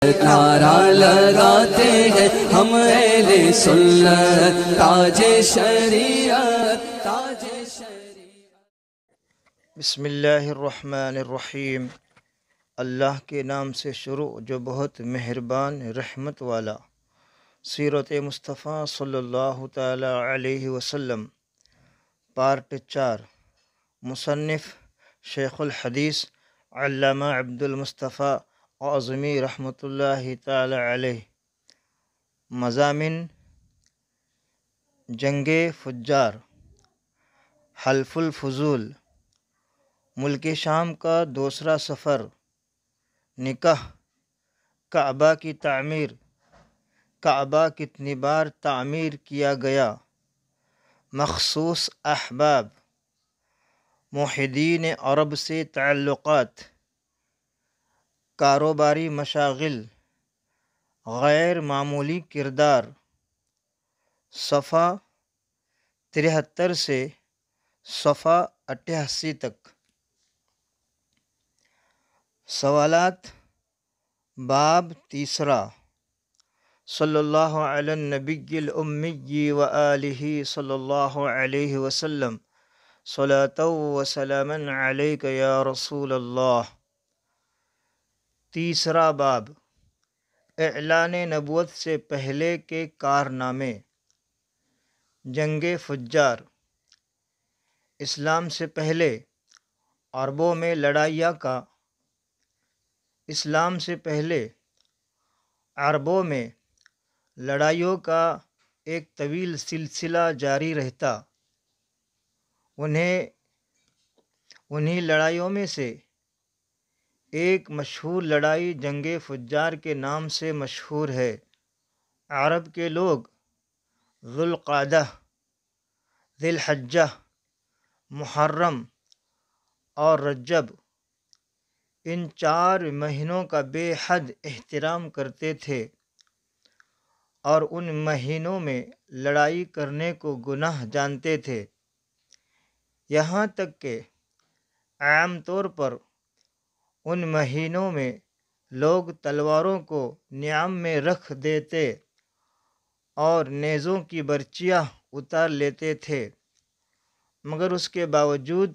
نعرہ لگاتے ہیں ہم اہل سنت، تاج شریعت، تاج شریعت۔ بسم اللہ الرحمن الرحیم۔ اللہ کے نام سے شروع جو بہت مہربان رحمت والا۔ سیرت مصطفیٰ صلی اللہ تعالی علیہ وسلم، پارٹ 4۔ مصنف شیخ الحدیث علامہ عبد المصطفیٰ اعظمی رحمۃ اللہ تعالی علیہ۔ مضامین: جنگ فجار، حلف الفضول، ملک شام کا دوسرا سفر، نکاح، کعبہ کی تعمیر، کعبہ کتنی بار تعمیر کیا گیا، مخصوص احباب، موحدین عرب سے تعلقات، کاروباری مشاغل، غیر معمولی کردار۔ صفحہ 73 سے صفحہ 88 تک۔ سوالات: باب تیسرا، صلی اللہ علی النبی الامی وآلہ صلی اللہ علیہ وسلم، صلاۃ و سلاما علیک یا رسول اللہ۔ تیسرا باب، اعلان نبوت سے پہلے کے کارنامے۔ جنگ فجار۔ اسلام سے پہلے عربوں میں لڑائیوں کا ایک طویل سلسلہ جاری رہتا۔ انہی لڑائیوں میں سے ایک مشہور لڑائی جنگ فجار کے نام سے مشہور ہے۔ عرب کے لوگ ذو القعدہ، ذی الحجہ، محرم اور رجب، ان 4 مہینوں کا بے حد احترام کرتے تھے اور ان مہینوں میں لڑائی کرنے کو گناہ جانتے تھے، یہاں تک کہ عام طور پر ان مہینوں میں لوگ تلواروں کو نیام میں رکھ دیتے اور نیزوں کی برچیاں اتار لیتے تھے، مگر اس کے باوجود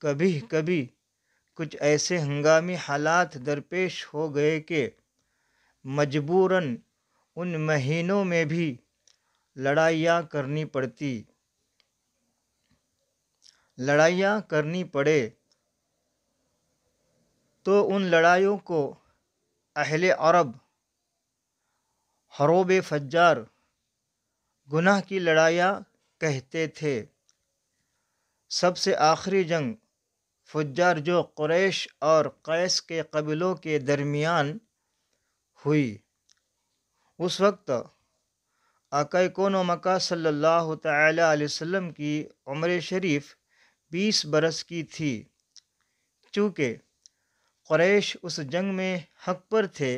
کبھی کبھی کچھ ایسے ہنگامی حالات درپیش ہو گئے کہ مجبوراً ان مہینوں میں بھی لڑائیاں کرنی پڑے تو ان لڑائیوں کو اہل عرب حروب فجار، گناہ کی لڑائیاں کہتے تھے۔ سب سے آخری جنگ فجار جو قریش اور قیس کے قبیلوں کے درمیان ہوئی، اس وقت آقا کون و مکہ صلی اللہ تعالی علیہ وسلم کی عمر شریف 20 برس کی تھی۔ چونکہ قریش اس جنگ میں حق پر تھے،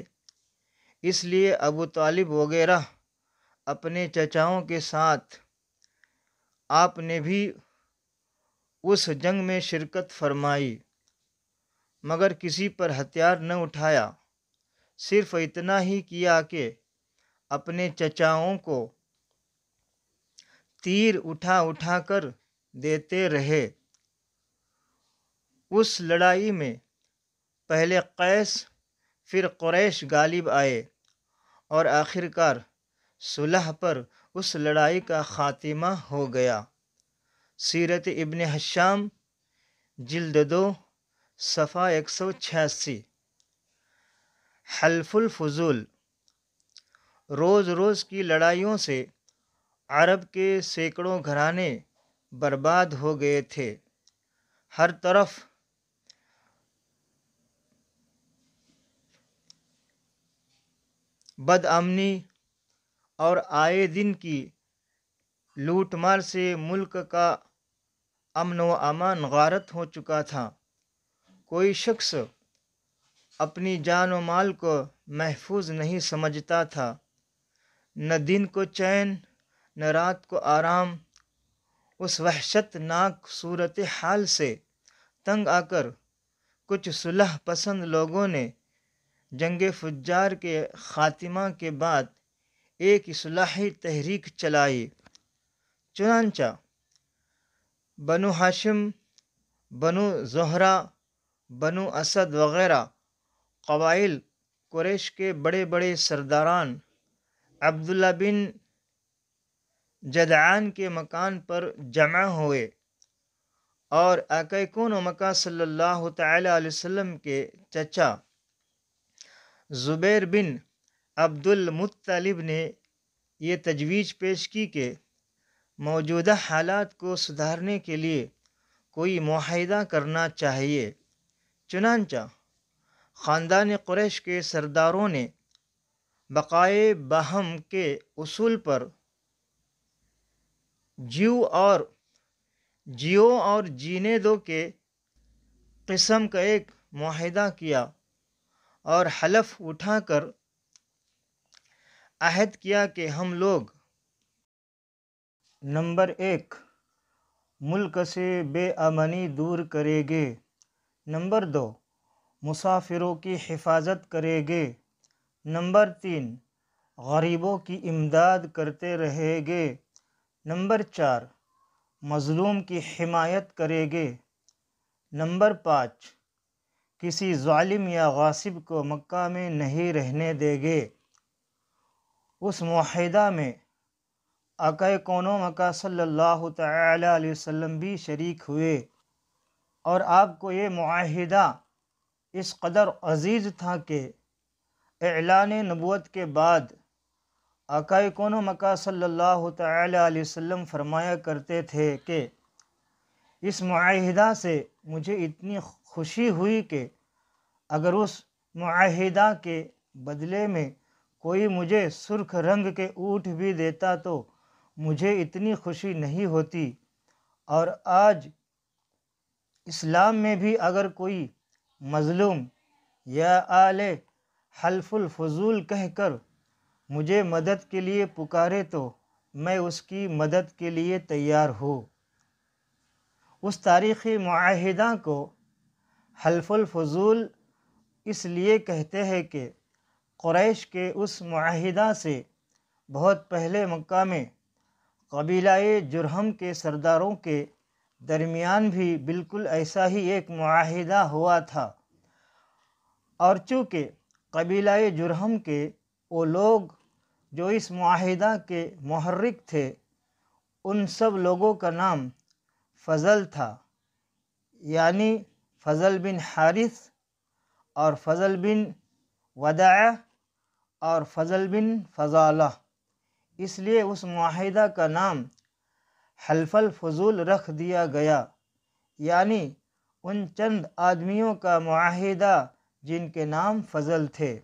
اس لیے ابو طالب وغیرہ اپنے چچاؤں کے ساتھ آپ نے بھی اس جنگ میں شرکت فرمائی، مگر کسی پر ہتھیار نہ اٹھایا، صرف اتنا ہی کیا کہ اپنے چچاؤں کو تیر اٹھا اٹھا کر دیتے رہے۔ اس لڑائی میں پہلے قیس پھر قریش غالب آئے اور آخرکار صلح پر اس لڑائی کا خاتمہ ہو گیا۔ سیرت ابن ہشام، جلد 2، صفحہ 186۔ حلف الفضول۔ روز روز کی لڑائیوں سے عرب کے سینکڑوں گھرانے برباد ہو گئے تھے۔ ہر طرف بد امنی اور آئے دن کی لوٹ مار سے ملک کا امن و امان غارت ہو چکا تھا۔ کوئی شخص اپنی جان و مال کو محفوظ نہیں سمجھتا تھا، نہ دن کو چین نہ رات کو آرام۔ اس وحشت ناک صورتحال سے تنگ آ کر کچھ صلح پسند لوگوں نے جنگ فجار کے خاتمہ کے بعد ایک اصلاحی تحریک چلائی۔ چنانچہ بنو ہاشم، بنو زہرہ، بنو اسد وغیرہ قبائل قریش کے بڑے بڑے سرداران عبداللہ بن جدعان کے مکان پر جمع ہوئے اور آقا کون و مکہ صلی اللہ تعالی علیہ وسلم کے چچا زبیر بن عبد المطلب نے یہ تجویز پیش کی کہ موجودہ حالات کو سدھارنے کے لیے کوئی معاہدہ کرنا چاہیے۔ چنانچہ خاندان قریش کے سرداروں نے بقائے باہم کے اصول پر جیو اور جینے دو کے قسم کا ایک معاہدہ کیا اور حلف اٹھا کر عہد کیا کہ ہم لوگ نمبر 1 ملک سے بے امنی دور کریں گے، نمبر 2 مسافروں کی حفاظت کریں گے، نمبر 3 غریبوں کی امداد کرتے رہیں گے، نمبر 4 مظلوم کی حمایت کریں گے، نمبر 5 کسی ظالم یا غاصب کو مکہ میں نہیں رہنے دیں گے۔ اس معاہدہ میں آقا کون و مکہ صلی اللہ تعالی علیہ وسلم بھی شریک ہوئے، اور آپ کو یہ معاہدہ اس قدر عزیز تھا کہ اعلان نبوت کے بعد آقا کون و مکہ صلی اللہ تعالی علیہ وسلم فرمایا کرتے تھے کہ اس معاہدہ سے مجھے اتنی خوشی ہوئی کہ اگر اس معاہدہ کے بدلے میں کوئی مجھے سرخ رنگ کے اونٹ بھی دیتا تو مجھے اتنی خوشی نہیں ہوتی، اور آج اسلام میں بھی اگر کوئی مظلوم یا آل حلف الفضول کہہ کر مجھے مدد کے لیے پکارے تو میں اس کی مدد کے لیے تیار ہوں۔ اس تاریخی معاہدہ کو حلف الفضول اس لیے کہتے ہیں کہ قریش کے اس معاہدہ سے بہت پہلے مکہ میں قبیلہ جرہم کے سرداروں کے درمیان بھی بالکل ایسا ہی ایک معاہدہ ہوا تھا، اور چونکہ قبیلہ جرہم کے وہ لوگ جو اس معاہدہ کے محرک تھے ان سب لوگوں کا نام فضل تھا، یعنی فضل بن حارث اور فضل بن وداع اور فضل بن فضالہ، اس لیے اس معاہدہ کا نام حلف الفضول رکھ دیا گیا، یعنی ان چند آدمیوں کا معاہدہ جن کے نام فضل تھے۔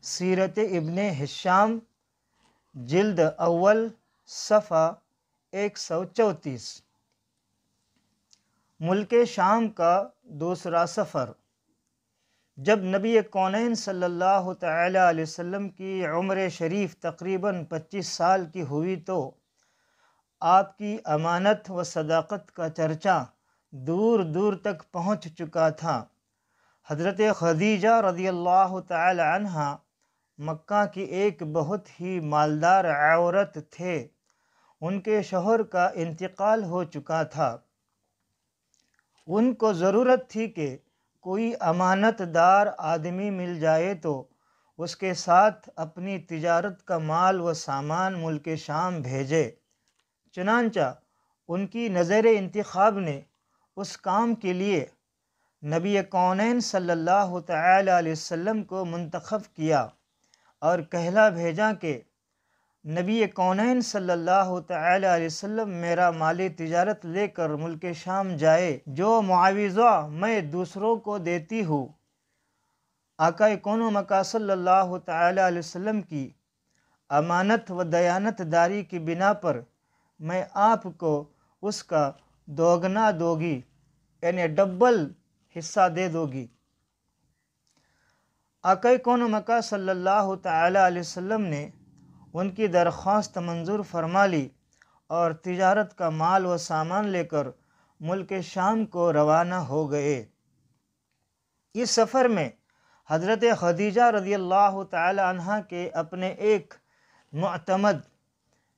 سیرت ابن ہشام جلد اول صفحہ 134۔ ملک شام کا دوسرا سفر۔ جب نبی کونین صلی اللہ تعالی علیہ وسلم کی عمر شریف تقریباً 25 سال کی ہوئی تو آپ کی امانت و صداقت کا چرچا دور دور تک پہنچ چکا تھا۔ حضرت خدیجہ رضی اللہ تعالی عنہا مکہ کی ایک بہت ہی مالدار عورت تھے، ان کے شوہر کا انتقال ہو چکا تھا۔ ان کو ضرورت تھی کہ کوئی امانت دار آدمی مل جائے تو اس کے ساتھ اپنی تجارت کا مال و سامان ملک شام بھیجے۔ چنانچہ ان کی نظر انتخاب نے اس کام کے لیے نبی کونین صلی اللہ تعالی علیہ وسلم کو منتخب کیا اور کہلا بھیجا کہ نبی کونین صلی اللہ تعالی علیہ وسلم میرا مالی تجارت لے کر ملک شام جائے، جو معاوضہ میں دوسروں کو دیتی ہوں آقا کون و مکہ صلی اللہ تعالی علیہ وسلم کی امانت و دیانت داری کی بنا پر میں آپ کو اس کا دوگنا دوگی، یعنی ڈبل حصہ دے دو گی۔ آقا کون و مکہ صلی اللہ تعالی علیہ وسلم نے ان کی درخواست منظور فرما لی اور تجارت کا مال و سامان لے کر ملک شام کو روانہ ہو گئے۔ اس سفر میں حضرت خدیجہ رضی اللہ تعالی عنہ کے اپنے ایک معتمد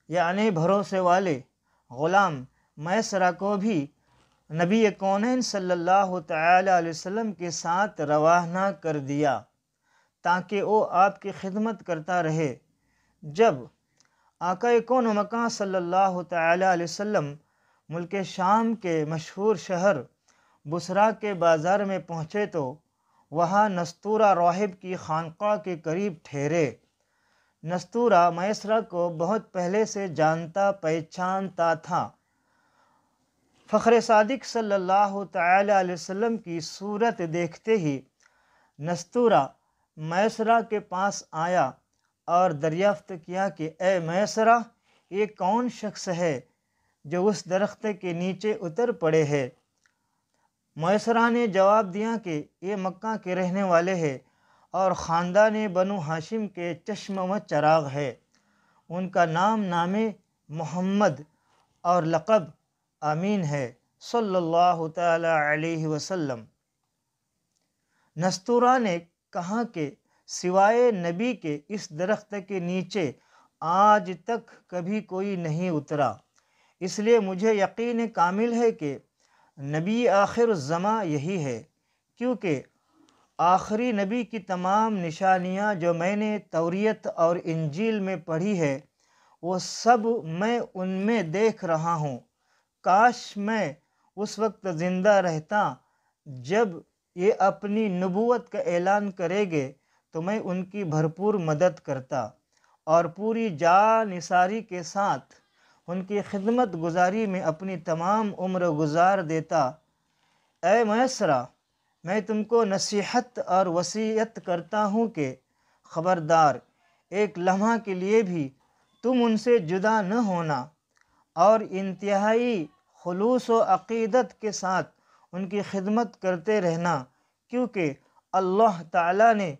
یعنی بھروسے والے غلام میسرہ کو بھی نبی کونین صلی اللہ تعالی علیہ وسلم کے ساتھ روانہ کر دیا تاکہ وہ آپ کی خدمت کرتا رہے۔ جب آقا کون و مکان صلی اللہ تعالی علیہ وسلم ملک شام کے مشہور شہر بصرہ کے بازار میں پہنچے تو وہاں نستورہ راہب کی خانقاہ کے قریب ٹھہرے۔ نستورہ میسرہ کو بہت پہلے سے جانتا پہچانتا تھا۔ فخر صادق صلی اللہ تعالی علیہ وسلم کی صورت دیکھتے ہی نستورہ میسرہ کے پاس آیا اور دریافت کیا کہ اے میسرہ، یہ کون شخص ہے جو اس درخت کے نیچے اتر پڑے ہے؟ میسرہ نے جواب دیا کہ یہ مکہ کے رہنے والے ہیں اور خاندان بنو ہاشم کے چشم و چراغ ہے۔ ان کا نام محمد اور لقب امین ہے صلی اللہ تعالی علیہ وسلم۔ نستورہ نے کہا کہ سوائے نبی کے اس درخت کے نیچے آج تک کبھی کوئی نہیں اترا، اس لیے مجھے یقین کامل ہے کہ نبی آخر الزماں یہی ہے، کیونکہ آخری نبی کی تمام نشانیاں جو میں نے توریت اور انجیل میں پڑھی ہے وہ سب میں ان میں دیکھ رہا ہوں۔ کاش میں اس وقت زندہ رہتا جب یہ اپنی نبوت کا اعلان کریں گے تو میں ان کی بھرپور مدد کرتا اور پوری جان نثاری کے ساتھ ان کی خدمت گزاری میں اپنی تمام عمر گزار دیتا۔ اے میسرہ، میں تم کو نصیحت اور وصیت کرتا ہوں کہ خبردار، ایک لمحہ کے لیے بھی تم ان سے جدا نہ ہونا اور انتہائی خلوص و عقیدت کے ساتھ ان کی خدمت کرتے رہنا، کیونکہ اللہ تعالیٰ نے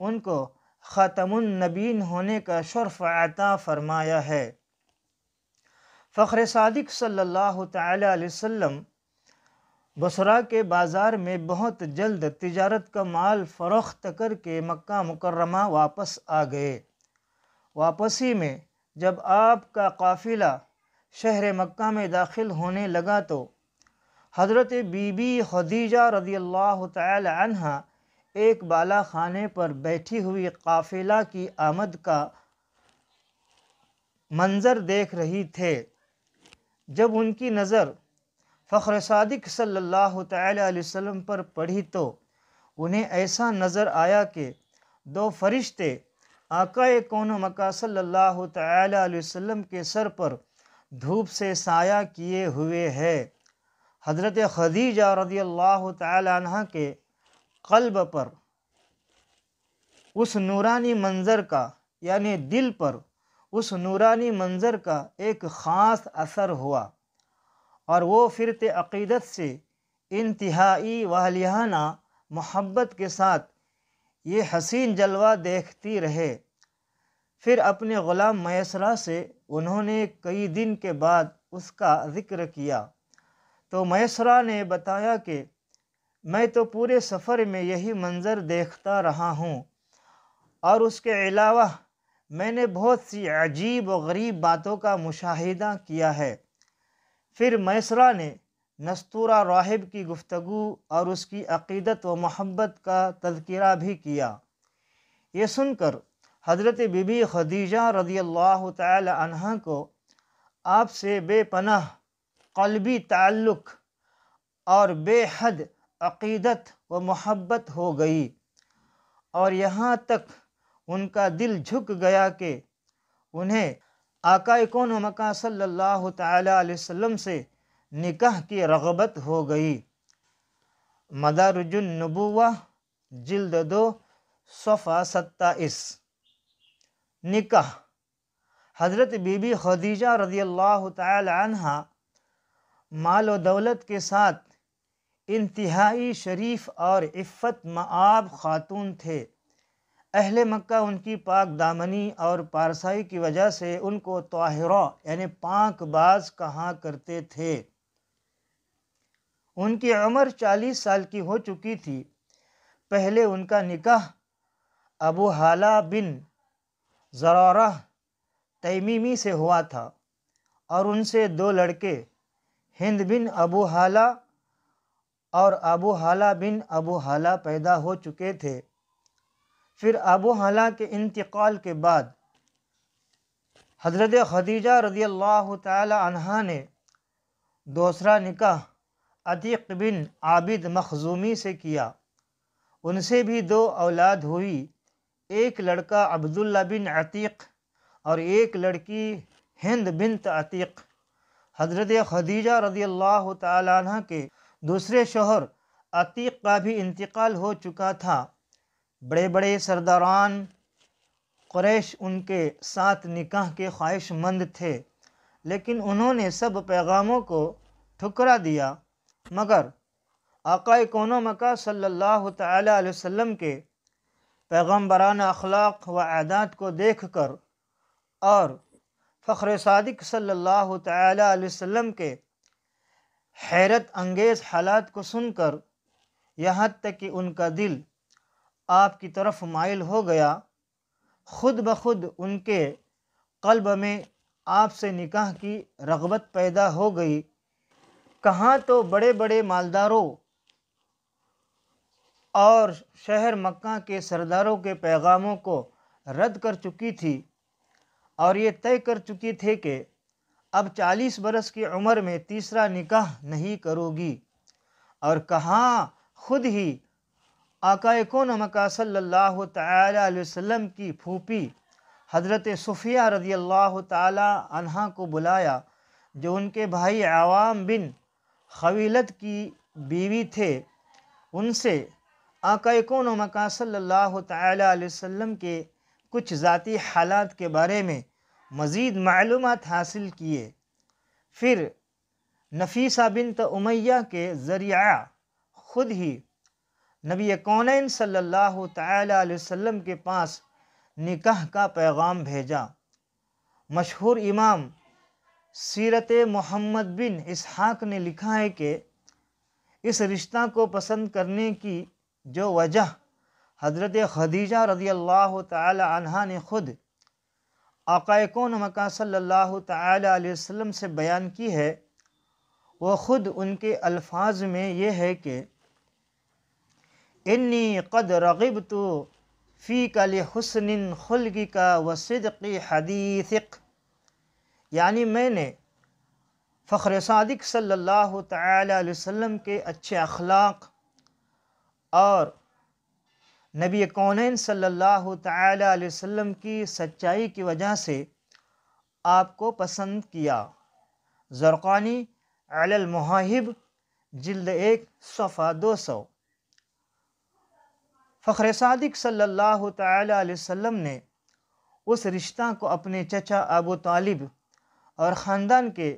ان کو خاتم النبیین ہونے کا شرف عطا فرمایا ہے۔ فخر صادق صلی اللہ تعالی علیہ وسلم بصرہ کے بازار میں بہت جلد تجارت کا مال فروخت کر کے مکہ مکرمہ واپس آ گئے۔ واپسی میں جب آپ کا قافلہ شہر مکہ میں داخل ہونے لگا تو حضرت بی بی خدیجہ رضی اللہ تعالی عنہ ایک بالا خانے پر بیٹھی ہوئی قافلہ کی آمد کا منظر دیکھ رہی تھے۔ جب ان کی نظر فخر صادق صلی اللہ تعالی علیہ وسلم پر پڑھی تو انہیں ایسا نظر آیا کہ دو فرشتے آقا کون و مکان صلی اللہ تعالی علیہ وسلم کے سر پر دھوپ سے سایہ کیے ہوئے ہے۔ حضرت خدیجہ رضی اللہ تعالی عنہ کے قلب پر اس نورانی منظر کا یعنی دل پر اس نورانی منظر کا ایک خاص اثر ہوا اور وہ فرت عقیدت سے انتہائی والیانہ محبت کے ساتھ یہ حسین جلوہ دیکھتی رہے۔ پھر اپنے غلام میسرہ سے انہوں نے کئی دن کے بعد اس کا ذکر کیا تو میسرہ نے بتایا کہ میں تو پورے سفر میں یہی منظر دیکھتا رہا ہوں، اور اس کے علاوہ میں نے بہت سی عجیب و غریب باتوں کا مشاہدہ کیا ہے۔ پھر میسرہ نے نستورہ راہب کی گفتگو اور اس کی عقیدت و محبت کا تذکرہ بھی کیا۔ یہ سن کر حضرت بی بی خدیجہ رضی اللہ تعالی عنہ کو آپ سے بے پناہ قلبی تعلق اور بے حد عقیدت و محبت ہو گئی، اور یہاں تک ان کا دل جھک گیا کہ انہیں آقا کون و مکان صلی اللہ تعالی علیہ وسلم سے نکاح کی رغبت ہو گئی۔ مدارج النبوہ جلد 2 صفحہ 27۔ نکاح۔ حضرت بی بی خدیجہ رضی اللہ تعالی عنہ مال و دولت کے ساتھ انتہائی شریف اور عفت مآب خاتون تھے۔ اہل مکہ ان کی پاک دامنی اور پارسائی کی وجہ سے ان کو طاہرہ یعنی پاک باز کہا کرتے تھے۔ ان کی عمر 40 سال کی ہو چکی تھی۔ پہلے ان کا نکاح ابو حالہ بن زرارہ تیمیمی سے ہوا تھا اور ان سے 2 لڑکے ہند بن ابو حالہ اور ابو حالہ بن ابو حالہ پیدا ہو چکے تھے۔ پھر ابو حالہ کے انتقال کے بعد حضرت خدیجہ رضی اللہ تعالی عنہا نے دوسرا نکاح عتیق بن عابد مخزومی سے کیا۔ ان سے بھی 2 اولاد ہوئی، ایک لڑکا عبداللہ بن عتیق اور ایک لڑکی ہند بنت عتیق۔ حضرت خدیجہ رضی اللہ تعالی عنہ کے دوسرے شوہر عتیق کا بھی انتقال ہو چکا تھا۔ بڑے بڑے سرداران قریش ان کے ساتھ نکاح کے خواہش مند تھے، لیکن انہوں نے سب پیغاموں کو ٹھکرا دیا، مگر آقا کون و مکہ صلی اللہ تعالی علیہ وسلم کے پیغمبرانہ اخلاق و عادات کو دیکھ کر اور فخر صادق صلی اللہ تعالی علیہ وسلم کے حیرت انگیز حالات کو سن کر یہاں تک کہ ان کا دل آپ کی طرف مائل ہو گیا، خود بخود ان کے قلب میں آپ سے نکاح کی رغبت پیدا ہو گئی۔ کہاں تو بڑے بڑے مالداروں اور شہر مکہ کے سرداروں کے پیغاموں کو رد کر چکی تھی اور یہ طے کر چکی تھے کہ اب 40 برس کی عمر میں تیسرا نکاح نہیں کرو گی، اور کہاں خود ہی آقا کون و مکہ صلی اللہ تعالی علیہ وسلم کی پھوپھی حضرت صفیہ رضی اللہ تعالی عنہا کو بلایا، جو ان کے بھائی عوام بن خویلد کی بیوی تھے۔ ان سے آقا کون و مکہ صلی اللہ تعالی علیہ وسلم کے کچھ ذاتی حالات کے بارے میں مزید معلومات حاصل کیے۔ پھر نفیسہ بنت امیہ کے ذریعہ خود ہی نبی کونین صلی اللہ تعالی علیہ وسلم کے پاس نکاح کا پیغام بھیجا۔ مشہور امام سیرت محمد بن اسحاق نے لکھا ہے کہ اس رشتہ کو پسند کرنے کی جو وجہ حضرت خدیجہ رضی اللہ تعالی عنہا نے خود آقا کون و مکہ صلی اللہ تعالی علیہ وسلم سے بیان کی ہے، وہ خود ان کے الفاظ میں یہ ہے کہ انی قد رغبت فیک لحسن خلقک وصدق حدیثک، یعنی میں نے فخر صادق صلی اللہ تعالی علیہ وسلم کے اچھے اخلاق اور نبی کونین صلی اللہ تعالی علیہ وسلم کی سچائی کی وجہ سے آپ کو پسند کیا۔ زرقانی علی المواہب جلد 1 صفحہ 200۔ فخر صادق صلی اللہ تعالی علیہ وسلم نے اس رشتہ کو اپنے چچا ابو طالب اور خاندان کے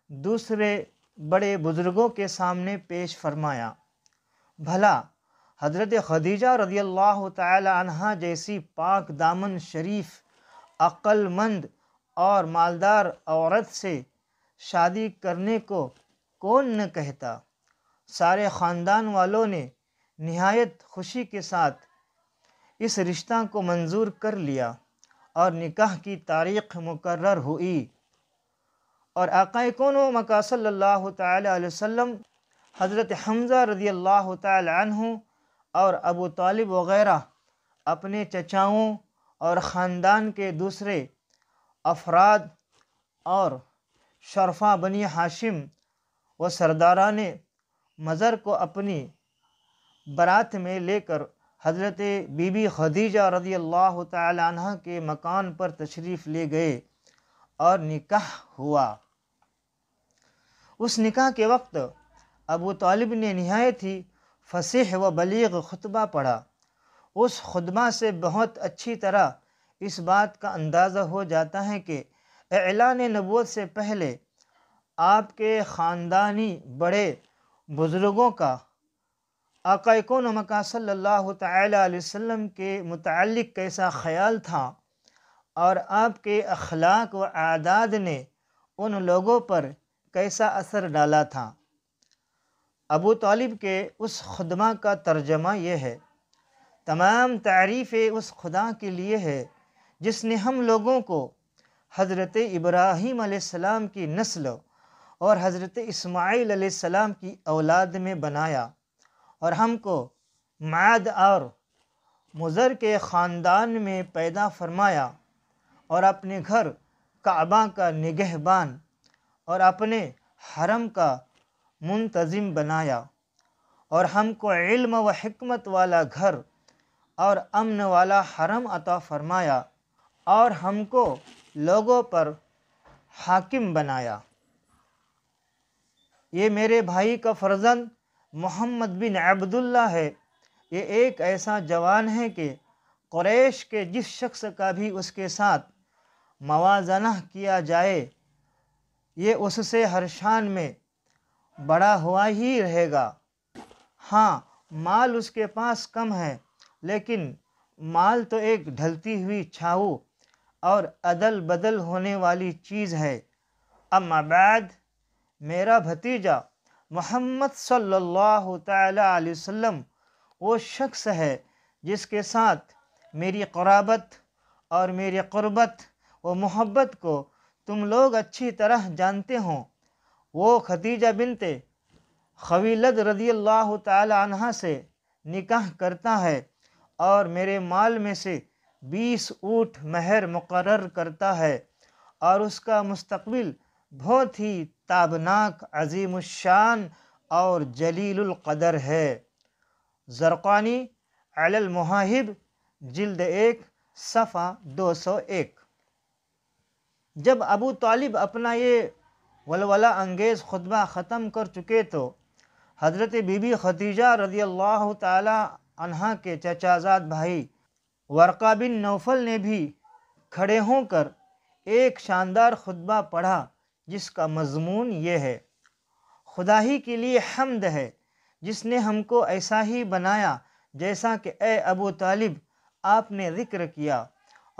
دوسرے بڑے بزرگوں کے سامنے پیش فرمایا۔ بھلا حضرت خدیجہ رضی اللہ تعالی عنہا جیسی پاک دامن، شریف، عقل مند اور مالدار عورت سے شادی کرنے کو کون نہ کہتا؟ سارے خاندان والوں نے نہایت خوشی کے ساتھ اس رشتہ کو منظور کر لیا اور نکاح کی تاریخ مقرر ہوئی، اور آقا کون و مکہ صلی اللہ تعالی علیہ وسلم حضرت حمزہ رضی اللہ تعالی عنہ اور ابو طالب وغیرہ اپنے چچاؤں اور خاندان کے دوسرے افراد اور شرفا بنی ہاشم و سرداران مضر کو اپنی بارات میں لے کر حضرت بی بی خدیجہ رضی اللہ تعالی عنہ کے مکان پر تشریف لے گئے اور نکاح ہوا۔ اس نکاح کے وقت ابو طالب نے نہایت ہی فصیح و بلیغ خطبہ پڑھا۔ اس خطبہ سے بہت اچھی طرح اس بات کا اندازہ ہو جاتا ہے کہ اعلان نبوت سے پہلے آپ کے خاندانی بڑے بزرگوں کا آقا کون و مکہ صلی اللہ تعالی علیہ وسلم کے متعلق کیسا خیال تھا، اور آپ کے اخلاق و عادات نے ان لوگوں پر کیسا اثر ڈالا تھا۔ ابو طالب کے اس خطبہ کا ترجمہ یہ ہے: تمام تعریفیں اس خدا کے لیے ہے جس نے ہم لوگوں کو حضرت ابراہیم علیہ السلام کی نسل اور حضرت اسماعیل علیہ السلام کی اولاد میں بنایا، اور ہم کو معد اور مضر کے خاندان میں پیدا فرمایا، اور اپنے گھر کعبہ کا نگہبان اور اپنے حرم کا منتظم بنایا، اور ہم کو علم و حکمت والا گھر اور امن والا حرم عطا فرمایا، اور ہم کو لوگوں پر حاکم بنایا۔ یہ میرے بھائی کا فرزند محمد بن عبداللہ ہے۔ یہ ایک ایسا جوان ہے کہ قریش کے جس شخص کا بھی اس کے ساتھ موازنہ کیا جائے یہ اس سے ہر شان میں بڑا ہوا ہی رہے گا۔ ہاں، مال اس کے پاس کم ہے، لیکن مال تو ایک ڈھلتی ہوئی چھاؤ اور عدل بدل ہونے والی چیز ہے۔ اما بعد، میرا بھتیجا محمد صلی اللہ تعالی علیہ وسلم وہ شخص ہے جس کے ساتھ میری قرابت اور میری قربت و محبت کو تم لوگ اچھی طرح جانتے ہوں۔ وہ خدیجہ بنت خویلد رضی اللہ تعالی عنہا سے نکاح کرتا ہے اور میرے مال میں سے 20 اونٹ مہر مقرر کرتا ہے، اور اس کا مستقبل بہت ہی تابناک، عظیم الشان اور جلیل القدر ہے۔ زرقانی علی المواہب جلد 1 صفحہ 201۔ جب ابو طالب اپنا یہ ولولہ انگیز خطبہ ختم کر چکے تو حضرت بی بی خدیجہ رضی اللہ تعالی عنہا کے چچا زاد بھائی ورقہ بن نوفل نے بھی کھڑے ہو کر ایک شاندار خطبہ پڑھا جس کا مضمون یہ ہے: خدا ہی کے لیے حمد ہے جس نے ہم کو ایسا ہی بنایا جیسا کہ اے ابو طالب آپ نے ذکر کیا،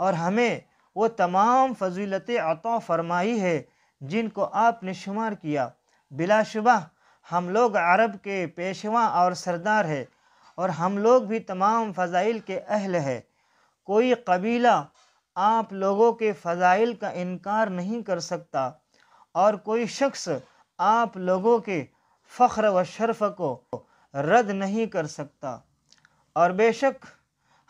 اور ہمیں وہ تمام فضیلتیں عطا فرمائی ہے جن کو آپ نے شمار کیا۔ بلا شبہ ہم لوگ عرب کے پیشوا اور سردار ہیں، اور ہم لوگ بھی تمام فضائل کے اہل ہیں۔ کوئی قبیلہ آپ لوگوں کے فضائل کا انکار نہیں کر سکتا، اور کوئی شخص آپ لوگوں کے فخر و شرف کو رد نہیں کر سکتا، اور بے شک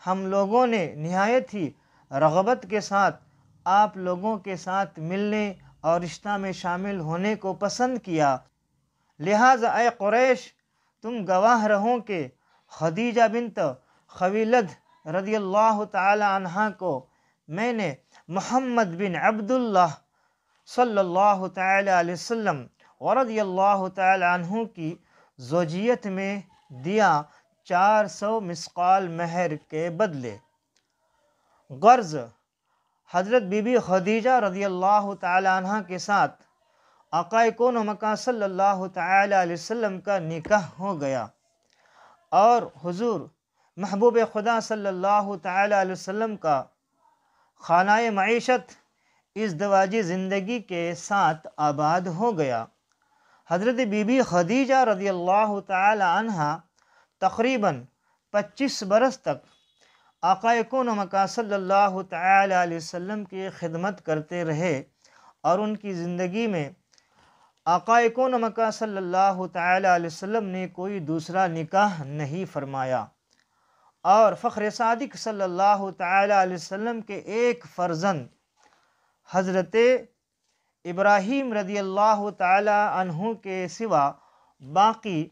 ہم لوگوں نے نہایت ہی رغبت کے ساتھ آپ لوگوں کے ساتھ ملنے اور رشتہ میں شامل ہونے کو پسند کیا۔ لہٰذا اے قریش، تم گواہ رہو کہ خدیجہ بنت خویلد رضی اللہ تعالی عنہا کو میں نے محمد بن عبداللہ صلی اللہ تعالی علیہ وسلم ورضی اللہ تعالی عنہ کی زوجیت میں دیا 400 مثقال مہر کے بدلے۔ غرض، حضرت بی بی خدیجہ رضی اللہ تعالی عنہ کے ساتھ آقا کون و مکان صلی اللہ تعالی علیہ وسلم کا نکاح ہو گیا، اور حضور محبوب خدا صلی اللہ تعالی علیہ وسلم کا خانہ معیشت ازدواجی زندگی کے ساتھ آباد ہو گیا۔ حضرت بی بی خدیجہ رضی اللہ تعالی عنہ تقریباً 25 برس تک آقا کون و مکان صلی اللہ تعالی علیہ وسلم کی خدمت کرتے رہے، اور ان کی زندگی میں آقا کون و مکان صلی اللہ تعالی علیہ وسلم نے کوئی دوسرا نکاح نہیں فرمایا، اور فخر صادق صلی اللہ تعالی علیہ وسلم کے ایک فرزند حضرت ابراہیم رضی اللہ تعالی عنہ کے سوا باقی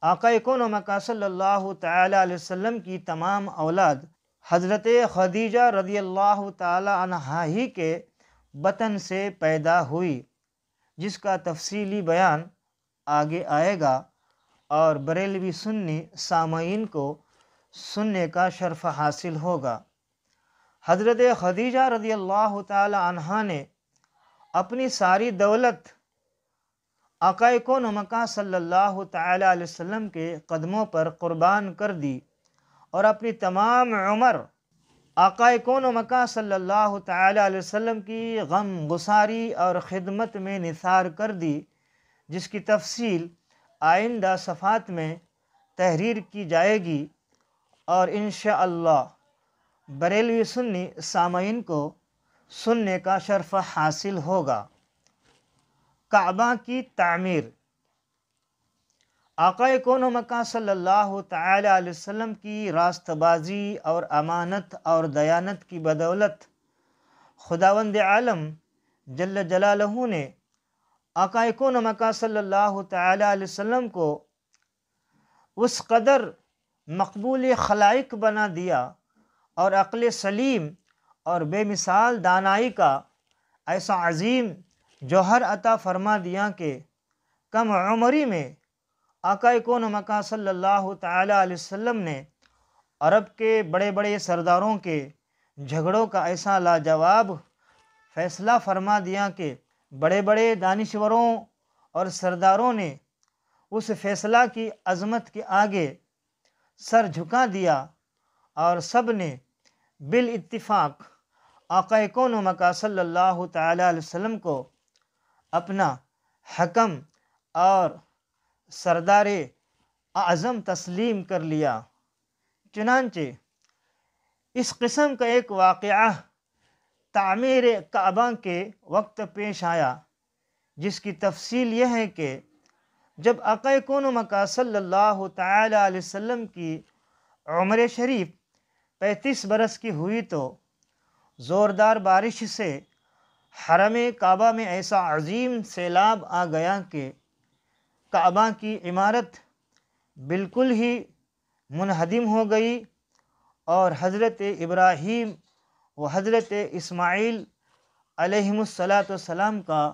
آقا کون و مکان صلی اللہ تعالی علیہ وسلم کی تمام اولاد حضرت خدیجہ رضی اللہ تعالی عنہا ہی کے بطن سے پیدا ہوئی، جس کا تفصیلی بیان آگے آئے گا، اور بریلوی سنی سامعین کو سننے کا شرف حاصل ہوگا۔ حضرت خدیجہ رضی اللہ تعالی عنہا نے اپنی ساری دولت آقا کون و مکان صلی اللہ تعالی علیہ وسلم کے قدموں پر قربان کر دی، اور اپنی تمام عمر آقا کون و مکان صلی اللہ تعالی علیہ وسلم کی غم گساری اور خدمت میں نثار کر دی، جس کی تفصیل آئندہ صفحات میں تحریر کی جائے گی۔ اور انشاءاللہ بریلوی سنی سامعین کو سننے کا شرف حاصل ہوگا۔ کعبہ کی تعمیر۔ آقا کون و مکان صلی اللہ تعالی علیہ وسلم کی راست بازی اور امانت اور دیانت کی بدولت خداوند عالم جل جلالہ نے آقا کون و مکان صلی اللہ تعالی علیہ وسلم کو اس قدر مقبول خلائق بنا دیا اور عقل سلیم اور بے مثال دانائی کا ایسا عظیم جوہر عطا فرما دیا کہ کم عمری میں آقا کون و مکان صلی اللہ تعالی علیہ وسلم نے عرب کے بڑے بڑے سرداروں کے جھگڑوں کا ایسا لاجواب فیصلہ فرما دیا کہ بڑے بڑے دانشوروں اور سرداروں نے اس فیصلہ کی عظمت کے آگے سر جھکا دیا اور سب نے بالاتفاق آقا کون و مکان صلی اللہ تعالی علیہ وسلم کو اپنا حکم اور سردار اعظم تسلیم کر لیا۔ چنانچہ اس قسم کا ایک واقعہ تعمیر کعبہ کے وقت پیش آیا، جس کی تفصیل یہ ہے کہ جب آقا کون و مکان صلی اللہ تعالی علیہ وسلم کی عمر شریف 35 برس کی ہوئی تو زوردار بارش سے حرم کعبہ میں ایسا عظیم سیلاب آ گیا کہ کعبہ کی عمارت بالکل ہی منہدم ہو گئی اور حضرت ابراہیم و حضرت اسماعیل علیہم السلام کا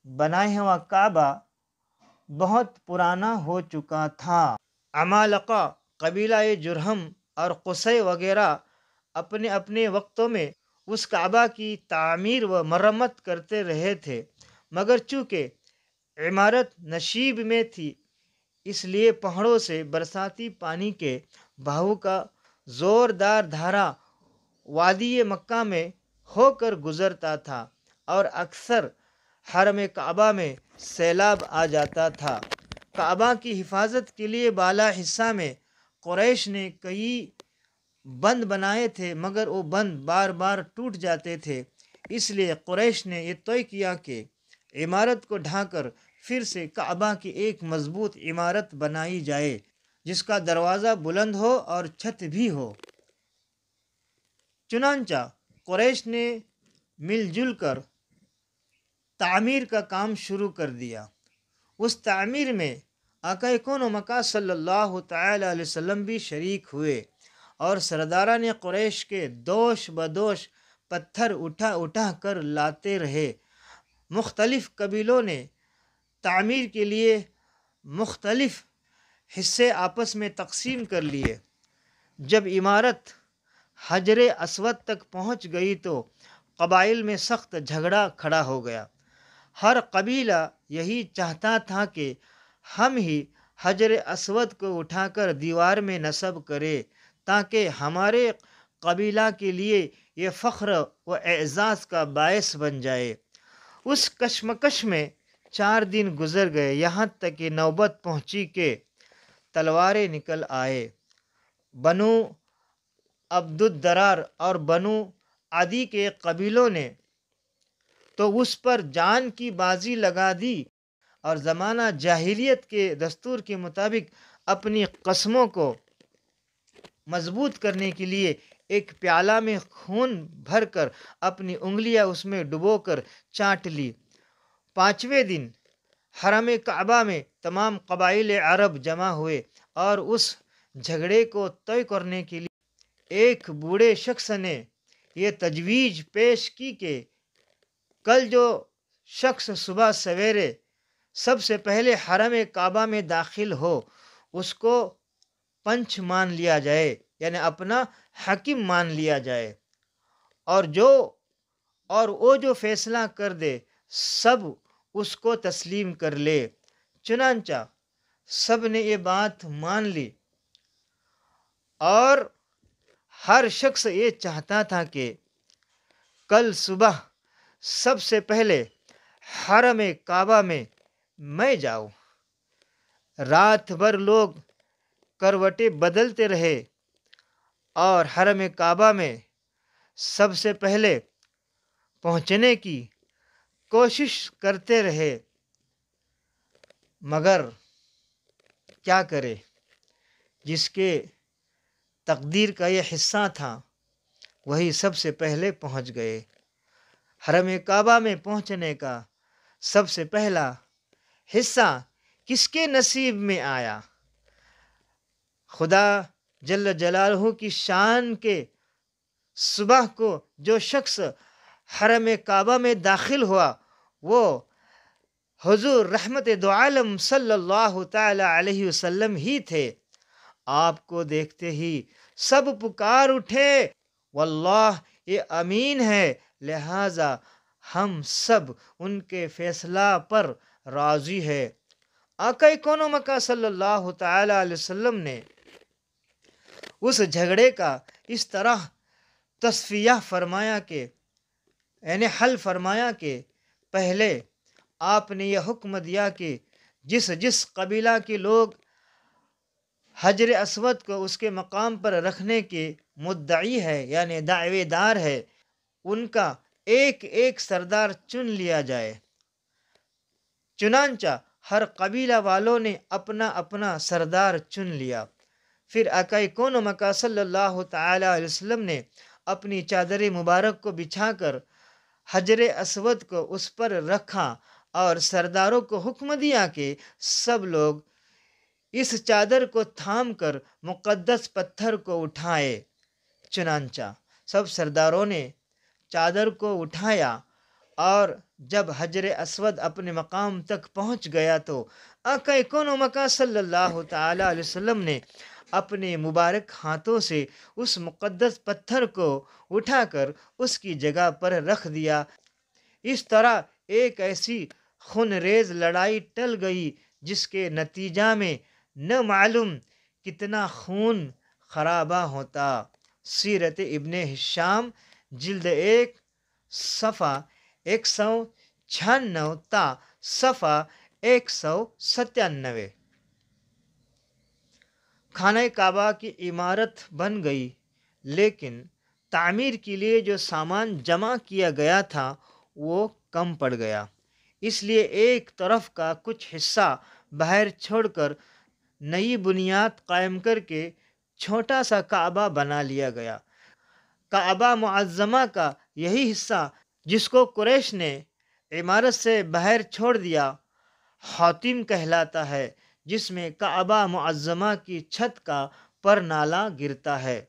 بنایا ہوا کعبہ بہت پرانا ہو چکا تھا۔ عمالقہ قبیلہ جرہم اور قصی وغیرہ اپنے اپنے وقتوں میں اس کعبہ کی تعمیر و مرمت کرتے رہے تھے، مگر چونکہ عمارت نشیب میں تھی اس لیے پہاڑوں سے برساتی پانی کے بہاؤ کا زوردار دھارا وادی مکہ میں ہو کر گزرتا تھا اور اکثر حرم کعبہ میں سیلاب آ جاتا تھا۔ کعبہ کی حفاظت کے لیے بالا حصہ میں قریش نے کئی بند بنائے تھے، مگر وہ بند بار بار ٹوٹ جاتے تھے، اس لیے قریش نے یہ طے کیا کہ عمارت کو ڈھا کر پھر سے کعبہ کی ایک مضبوط عمارت بنائی جائے جس کا دروازہ بلند ہو اور چھت بھی ہو۔ چنانچہ قریش نے مل جل کر تعمیر کا کام شروع کر دیا۔ اس تعمیر میں آقا کون و مکان صلی اللہ تعالی علیہ وسلم بھی شریک ہوئے اور سرداران قریش کے دوش بدوش پتھر اٹھا اٹھا کر لاتے رہے۔ مختلف قبیلوں نے تعمیر کے لیے مختلف حصے آپس میں تقسیم کر لیے۔ جب عمارت حجر اسود تک پہنچ گئی تو قبائل میں سخت جھگڑا کھڑا ہو گیا۔ ہر قبیلہ یہی چاہتا تھا کہ ہم ہی حجر اسود کو اٹھا کر دیوار میں نصب کرے تاکہ ہمارے قبیلہ کے لیے یہ فخر و اعزاز کا باعث بن جائے۔ اس کشمکش میں 4 دن گزر گئے، یہاں تک کہ نوبت پہنچی کہ تلواریں نکل آئے۔ بنو عبد الدرار اور بنو عدی کے قبیلوں نے تو اس پر جان کی بازی لگا دی اور زمانہ جاہلیت کے دستور کے مطابق اپنی قسموں کو مضبوط کرنے کے لیے ایک پیالہ میں خون بھر کر اپنی انگلیاں اس میں ڈبو کر چاٹ لی۔ 5ویں دن حرم کعبہ میں تمام قبائل عرب جمع ہوئے اور اس جھگڑے کو طے کرنے کے لیے ایک بوڑھے شخص نے یہ تجویز پیش کی کہ کل جو شخص صبح سویرے سب سے پہلے حرم کعبہ میں داخل ہو اس کو پنچ مان لیا جائے، یعنی اپنا حاکم مان لیا جائے، اور وہ جو فیصلہ کر دے سب اس کو تسلیم کر لے۔ چنانچہ سب نے یہ بات مان لی اور ہر شخص یہ چاہتا تھا کہ کل صبح سب سے پہلے حرم کعبہ میں جاؤں۔ رات بھر لوگ کروٹیں بدلتے رہے اور حرم کعبہ میں سب سے پہلے پہنچنے کی کوشش کرتے رہے، مگر کیا کرے، جس کے تقدیر کا یہ حصہ تھا وہی سب سے پہلے پہنچ گئے۔ حرم کعبہ میں پہنچنے کا سب سے پہلا حصہ کس کے نصیب میں آیا؟ خدا جل جلالہ کی شان کے صبح کو جو شخص حرم کعبہ میں داخل ہوا وہ حضور رحمت دو عالم صلی اللہ تعالی علیہ وسلم ہی تھے۔ آپ کو دیکھتے ہی سب پکار اٹھے، واللہ یہ امین ہے، لہٰذا ہم سب ان کے فیصلہ پر راضی ہے۔ آقا کون و مکہ صلی اللہ تعالی علیہ وسلم نے اس جھگڑے کا اس طرح تصفیہ فرمایا کہ یعنی حل فرمایا کہ پہلے آپ نے یہ حکم دیا کہ جس قبیلہ کے لوگ حجر اسود کو اس کے مقام پر رکھنے کے مدعی ہے یعنی دعوے دار ہے، ان کا ایک ایک سردار چن لیا جائے۔ چنانچہ ہر قبیلہ والوں نے اپنا اپنا سردار چن لیا۔ پھر آقا کون و مکہ صلی اللہ تعالی علیہ وسلم نے اپنی چادر مبارک کو بچھا کر حجر اسود کو اس پر رکھا اور سرداروں کو حکم دیا کہ سب لوگ اس چادر کو تھام کر مقدس پتھر کو اٹھائے۔ چنانچہ سب سرداروں نے چادر کو اٹھایا، اور جب حجر اسود اپنے مقام تک پہنچ گیا تو آقا کون و مکہ صلی اللہ تعالی علیہ وسلم نے اپنے مبارک ہاتھوں سے اس مقدس پتھر کو اٹھا کر اس کی جگہ پر رکھ دیا۔ اس طرح ایک ایسی خون ریز لڑائی ٹل گئی جس کے نتیجہ میں نہ معلوم کتنا خون خرابہ ہوتا۔ سیرت ابن ہشام جلد 1 صفحہ 196 تا صفحہ 197۔ خانہ کعبہ کی عمارت بن گئی، لیکن تعمیر کے لیے جو سامان جمع کیا گیا تھا وہ کم پڑ گیا، اس لیے ایک طرف کا کچھ حصہ باہر چھوڑ کر نئی بنیاد قائم کر کے چھوٹا سا کعبہ بنا لیا گیا۔ کعبہ معظمہ کا یہی حصہ جس کو قریش نے عمارت سے باہر چھوڑ دیا حاطم کہلاتا ہے، جس میں کعبہ معظمہ کی چھت کا پر نالا گرتا ہے۔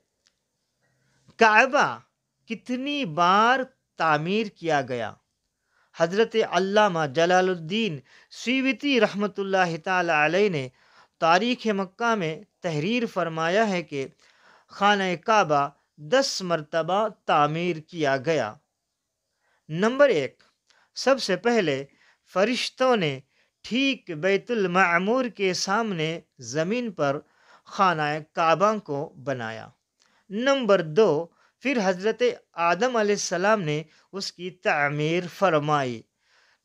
کعبہ کتنی بار تعمیر کیا گیا؟ حضرت علامہ جلال الدین سیوطی رحمۃ اللہ تعالی علیہ نے تاریخ مکہ میں تحریر فرمایا ہے کہ خانہ کعبہ 10 مرتبہ تعمیر کیا گیا۔ نمبر 1، سب سے پہلے فرشتوں نے ٹھیک بیت المعمور کے سامنے زمین پر خانہ کعبہ کو بنایا۔ نمبر 2، پھر حضرت آدم علیہ السلام نے اس کی تعمیر فرمائی۔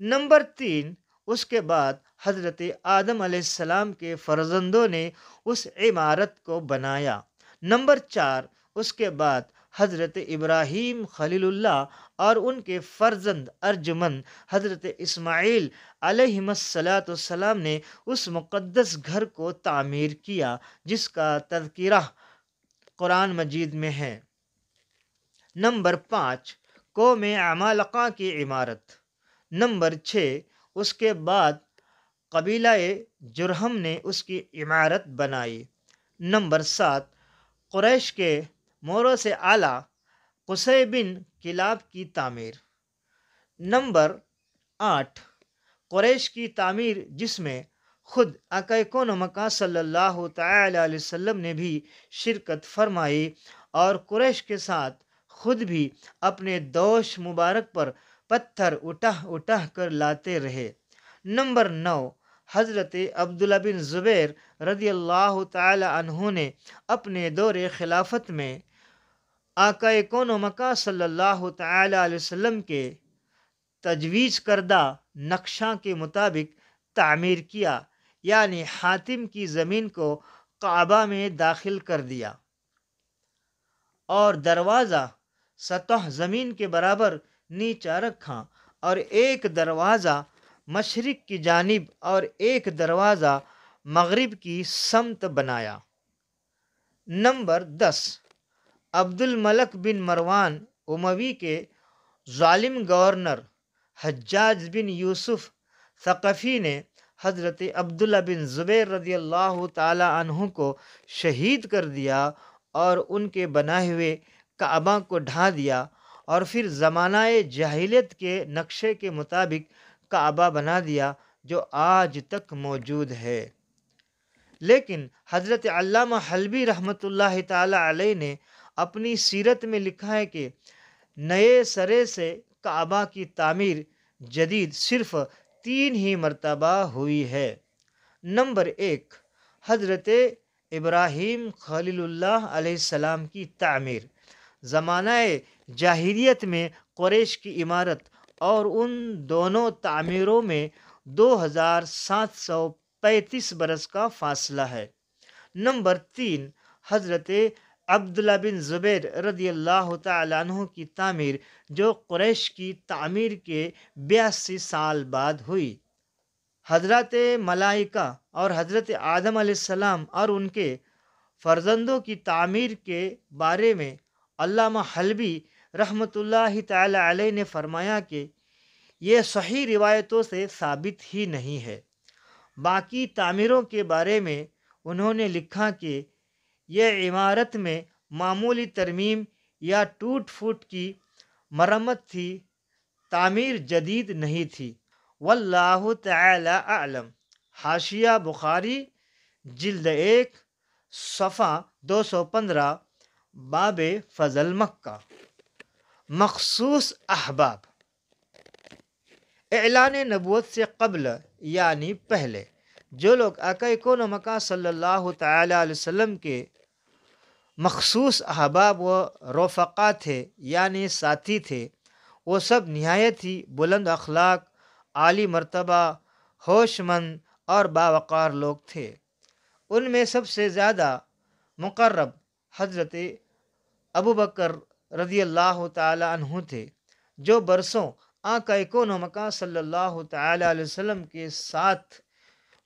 نمبر 3، اس کے بعد حضرت آدم علیہ السلام کے فرزندوں نے اس عمارت کو بنایا۔ نمبر 4، اس کے بعد حضرت ابراہیم خلیل اللہ اور ان کے فرزند ارجمند حضرت اسماعیل علیہ السلام نے اس مقدس گھر کو تعمیر کیا جس کا تذکرہ قرآن مجید میں ہے۔ نمبر 5، قوم عمالقہ کی عمارت۔ نمبر 6، اس کے بعد قبیلہ جرہم نے اس کی عمارت بنائی۔ نمبر 7، قریش کے موروں سے اعلیٰ قصی بن کلاب کی تعمیر۔ نمبر 8، قریش کی تعمیر جس میں خود آقا کون و مکہ صلی اللہ تعالی علیہ وسلم نے بھی شرکت فرمائی اور قریش کے ساتھ خود بھی اپنے دوش مبارک پر پتھر اٹھا کر لاتے رہے۔ نمبر 9، حضرت عبداللہ بن زبیر رضی اللہ تعالی عنہ نے اپنے دور خلافت میں آقا کون و مکہ صلی اللہ تعالی علیہ وسلم کے تجویز کردہ نقشہ کے مطابق تعمیر کیا، یعنی حاتم کی زمین کو کعبہ میں داخل کر دیا۔ اور دروازہ سطح زمین کے برابر نیچا رکھا، اور ایک دروازہ مشرق کی جانب اور ایک دروازہ مغرب کی سمت بنایا۔ نمبر 10، عبد الملک بن مروان اموی کے ظالم گورنر حجاج بن یوسف ثقفی نے حضرت عبداللہ بن زبیر رضی اللہ تعالی عنہ کو شہید کر دیا اور ان کے بنائے ہوئے کعبہ کو ڈھا دیا، اور پھر زمانہ جاہلیت کے نقشے کے مطابق کعبہ بنا دیا جو آج تک موجود ہے۔ لیکن حضرت علامہ حلبی رحمۃ اللہ تعالی علیہ نے اپنی سیرت میں لکھا ہے کہ نئے سرے سے کعبہ کی تعمیر جدید صرف 3 ہی مرتبہ ہوئی ہے۔ نمبر 1، حضرت ابراہیم خلیل اللہ علیہ السلام کی تعمیر۔ زمانہ جاہلیت میں قریش کی عمارت اور ان دونوں تعمیروں میں 2735 برس کا فاصلہ ہے۔ نمبر 3، حضرت عبداللہ بن زبیر رضی اللہ تعالیٰ عنہ کی تعمیر، جو قریش کی تعمیر کے 82 سال بعد ہوئی۔ حضرت ملائکہ اور حضرت آدم علیہ السلام اور ان کے فرزندوں کی تعمیر کے بارے میں علامہ حلبی رحمۃ اللہ تعالی علیہ نے فرمایا کہ یہ صحیح روایتوں سے ثابت ہی نہیں ہے۔ باقی تعمیروں کے بارے میں انہوں نے لکھا کہ یہ عمارت میں معمولی ترمیم یا ٹوٹ پھوٹ کی مرمت تھی، تعمیر جدید نہیں تھی۔ واللہ تعالی اعلم۔ حاشیہ بخاری جلد 1 صفحہ 215، باب فضل مکہ۔ مخصوص احباب۔ اعلان نبوت سے قبل یعنی پہلے جو لوگ آقا کون و مکان صلی اللہ تعالی علیہ وسلم کے مخصوص احباب و رفقا تھے یعنی ساتھی تھے، وہ سب نہایت ہی بلند اخلاق، عالی مرتبہ، ہوش مند اور باوقار لوگ تھے۔ ان میں سب سے زیادہ مقرب حضرت ابوبکر رضی اللہ تعالی عنہ تھے، جو برسوں آقا کون و مکان صلی اللہ تعالی علیہ وسلم کے ساتھ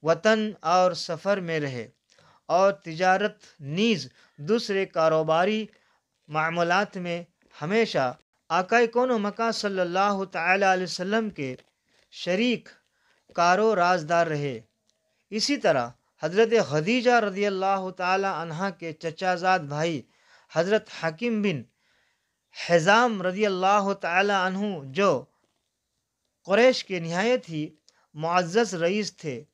وطن اور سفر میں رہے، اور تجارت نیز دوسرے کاروباری معاملات میں ہمیشہ آقا کون و مکان صلی اللہ تعالی علیہ وسلم کے شریک کار و رازدار رہے۔ اسی طرح حضرت خدیجہ رضی اللہ تعالی عنہا کے چچا زاد بھائی حضرت حکیم بن حزام رضی اللہ تعالی عنہ، جو قریش کے نہایت ہی معزز رئیس تھے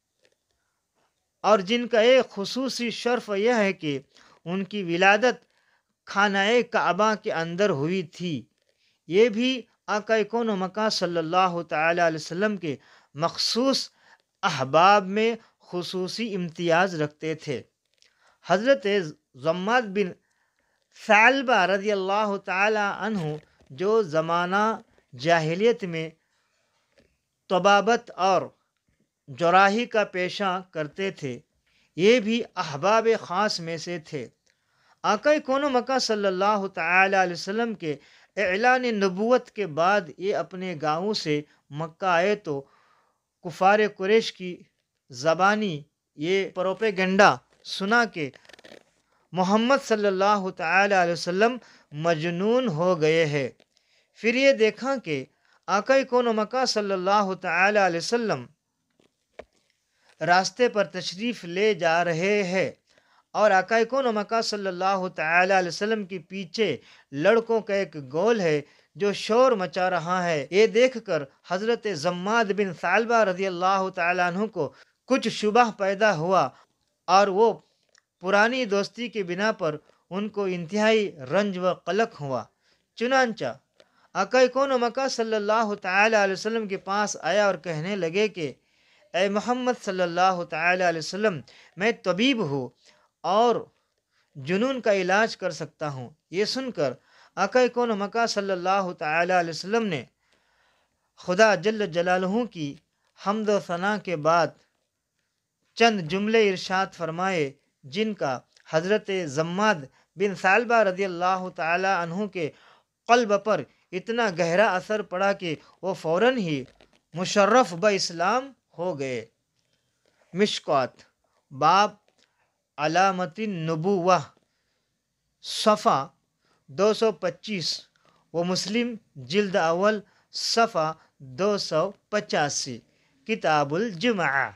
اور جن کا ایک خصوصی شرف یہ ہے کہ ان کی ولادت خانہ کعبہ کے اندر ہوئی تھی، یہ بھی آقا کون و مکان صلی اللہ تعالی علیہ وسلم کے مخصوص احباب میں خصوصی امتیاز رکھتے تھے۔ حضرت ضماد بن ثعلبہ رضی اللہ تعالی عنہ، جو زمانہ جاہلیت میں طبابت اور جراحی کا پیشہ کرتے تھے، یہ بھی احباب خاص میں سے تھے۔ آقا کون و مکان صلی اللہ تعالی علیہ وسلم کے اعلان نبوت کے بعد یہ اپنے گاؤں سے مکہ آئے تو کفار قریش کی زبانی یہ پروپیگنڈا سنا کہ محمد صلی اللہ تعالی علیہ وسلم مجنون ہو گئے ہیں۔ پھر یہ دیکھا کہ آقا کون و مکان صلی اللہ تعالی علیہ وسلم راستے پر تشریف لے جا رہے ہیں، اور آقا کون و مکان صلی اللہ تعالی علیہ وسلم کے پیچھے لڑکوں کا ایک گول ہے جو شور مچا رہا ہے۔ یہ دیکھ کر حضرت ضماد بن ثعلبہ رضی اللہ تعالی عنہ کو کچھ شبہ پیدا ہوا، اور وہ پرانی دوستی کے بنا پر ان کو انتہائی رنج و قلق ہوا۔ چنانچہ آقا کون و مکان صلی اللہ تعالی علیہ وسلم کے پاس آیا اور کہنے لگے کہ اے محمد صلی اللہ تعالی علیہ وسلم، میں طبیب ہوں اور جنون کا علاج کر سکتا ہوں۔ یہ سن کر آقا کون و مکان صلی اللہ تعالی علیہ وسلم نے خدا جل جلالہ کی حمد و ثنا کے بعد چند جملے ارشاد فرمائے، جن کا حضرت ضماد بن ثعلبہ رضی اللہ تعالی عنہ کے قلب پر اتنا گہرا اثر پڑا کہ وہ فوراً ہی مشرف اسلام ہو گئے۔ مشکوات باب علامت النبوہ صفحہ 225 و مسلم جلد اول صفحہ 285 کتاب الجمعہ۔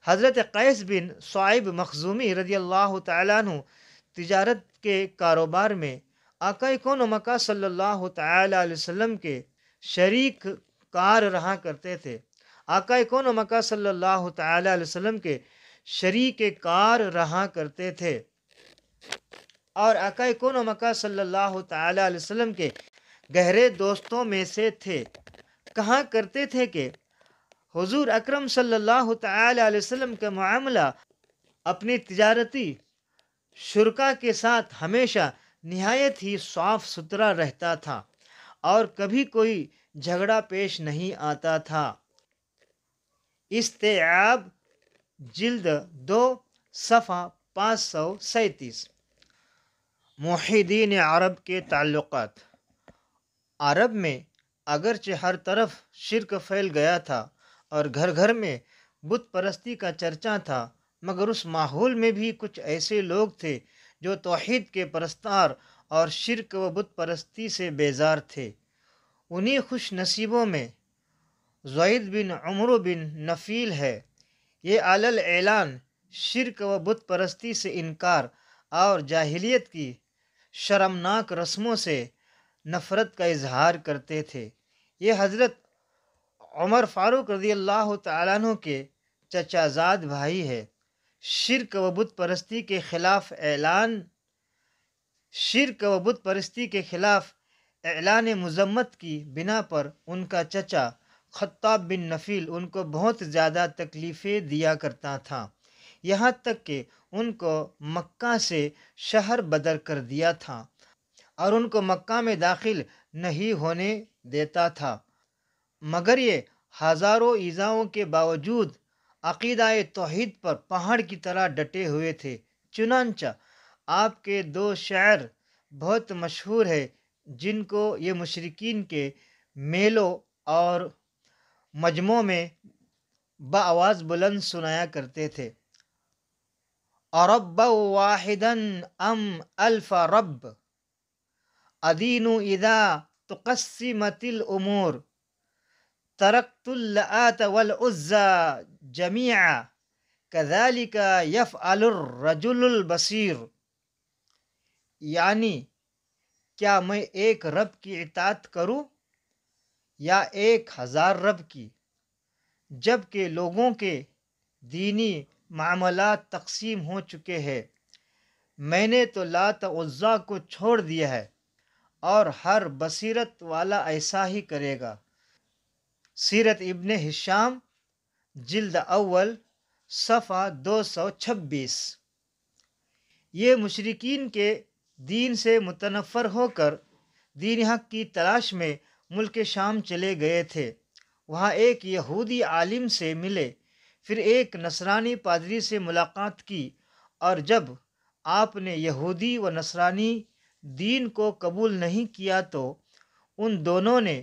حضرت قیس بن صعیب مخزومی رضی اللہ تعالیٰ عنہ تجارت کے کاروبار میں آقا کون و مکہ صلی اللہ تعالیٰ علیہ وسلم کے شریک کار رہا کرتے تھے۔ آقا کون و مکہ صلی اللہ تعالیٰ علیہ وسلم کے شریک کار رہا کرتے تھے اور آقا کون و مکہ صلی اللہ تعالیٰ علیہ وسلم کے گہرے دوستوں میں سے تھے۔ کہا کرتے تھے کہ حضور اکرم صلی اللہ تعالیٰ علیہ وسلم کا معاملہ اپنی تجارتی شرکا کے ساتھ ہمیشہ نہایت ہی صاف ستھرا رہتا تھا اور کبھی کوئی جھگڑا پیش نہیں آتا تھا۔ استیعاب جلد 2 صفحہ 537۔ موحدین عرب کے تعلقات۔ عرب میں اگرچہ ہر طرف شرک پھیل گیا تھا اور گھر گھر میں بت پرستی کا چرچا تھا، مگر اس ماحول میں بھی کچھ ایسے لوگ تھے جو توحید کے پرستار اور شرک و بت پرستی سے بیزار تھے۔ انہی خوش نصیبوں میں زید بن عمرو بن نفیل ہے۔ یہ علل اعلان شرک و بت پرستی سے انکار اور جاہلیت کی شرمناک رسموں سے نفرت کا اظہار کرتے تھے۔ یہ حضرت عمر فاروق رضی اللہ تعالیٰ عنہ کے چچا زاد بھائی ہے۔ شرک و بت پرستی کے خلاف اعلان مذمت کی بنا پر ان کا چچا خطاب بن نفیل ان کو بہت زیادہ تکلیفیں دیا کرتا تھا، یہاں تک کہ ان کو مکہ سے شہر بدر کر دیا تھا اور ان کو مکہ میں داخل نہیں ہونے دیتا تھا، مگر یہ ہزاروں ایذاؤں کے باوجود عقیدہ توحید پر پہاڑ کی طرح ڈٹے ہوئے تھے۔ چنانچہ آپ کے 2 شعر بہت مشہور ہیں جن کو یہ مشرکین کے میلوں اور مجمعوں میں بآواز بلند سنایا کرتے تھے۔ اَرَبًّا وَاحِدًا ام الف رب ادین اذا تقسمت الامور ترکت اللات والعزى جميعا كذلك يفعل الرجل البصیر، یعنی کیا میں ایک رب کی اطاعت کروں یا 1000 رب کی؟ جب کہ لوگوں کے دینی معاملات تقسیم ہو چکے ہیں، میں نے تو لات عزا کو چھوڑ دیا ہے اور ہر بصیرت والا ایسا ہی کرے گا۔ سیرت ابن ہشام جلد اول صفحہ 226۔ یہ مشرکین کے دین سے متنفر ہو کر دین حق کی تلاش میں ملک شام چلے گئے تھے۔ وہاں ایک یہودی عالم سے ملے، پھر ایک نصرانی پادری سے ملاقات کی، اور جب آپ نے یہودی و نصرانی دین کو قبول نہیں کیا تو ان دونوں نے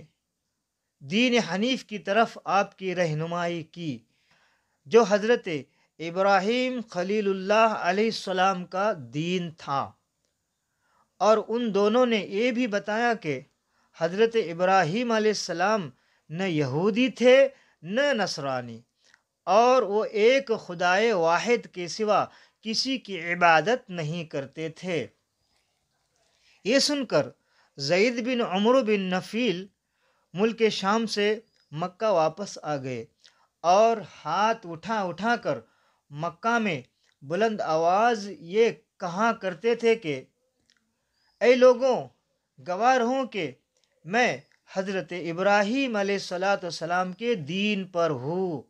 دین حنیف کی طرف آپ کی رہنمائی کی، جو حضرت ابراہیم خلیل اللہ علیہ السلام کا دین تھا، اور ان دونوں نے یہ بھی بتایا کہ حضرت ابراہیم علیہ السلام نہ یہودی تھے نہ نصرانی، اور وہ ایک خدائے واحد کے سوا کسی کی عبادت نہیں کرتے تھے۔ یہ سن کر زید بن عمرو بن نفیل ملک شام سے مکہ واپس آ گئے اور ہاتھ اٹھا کر مکہ میں بلند آواز یہ کہا کرتے تھے کہ اے لوگوں، گواہ رہو کہ میں حضرت ابراہیم علیہ السلام کے دین پر ہوں۔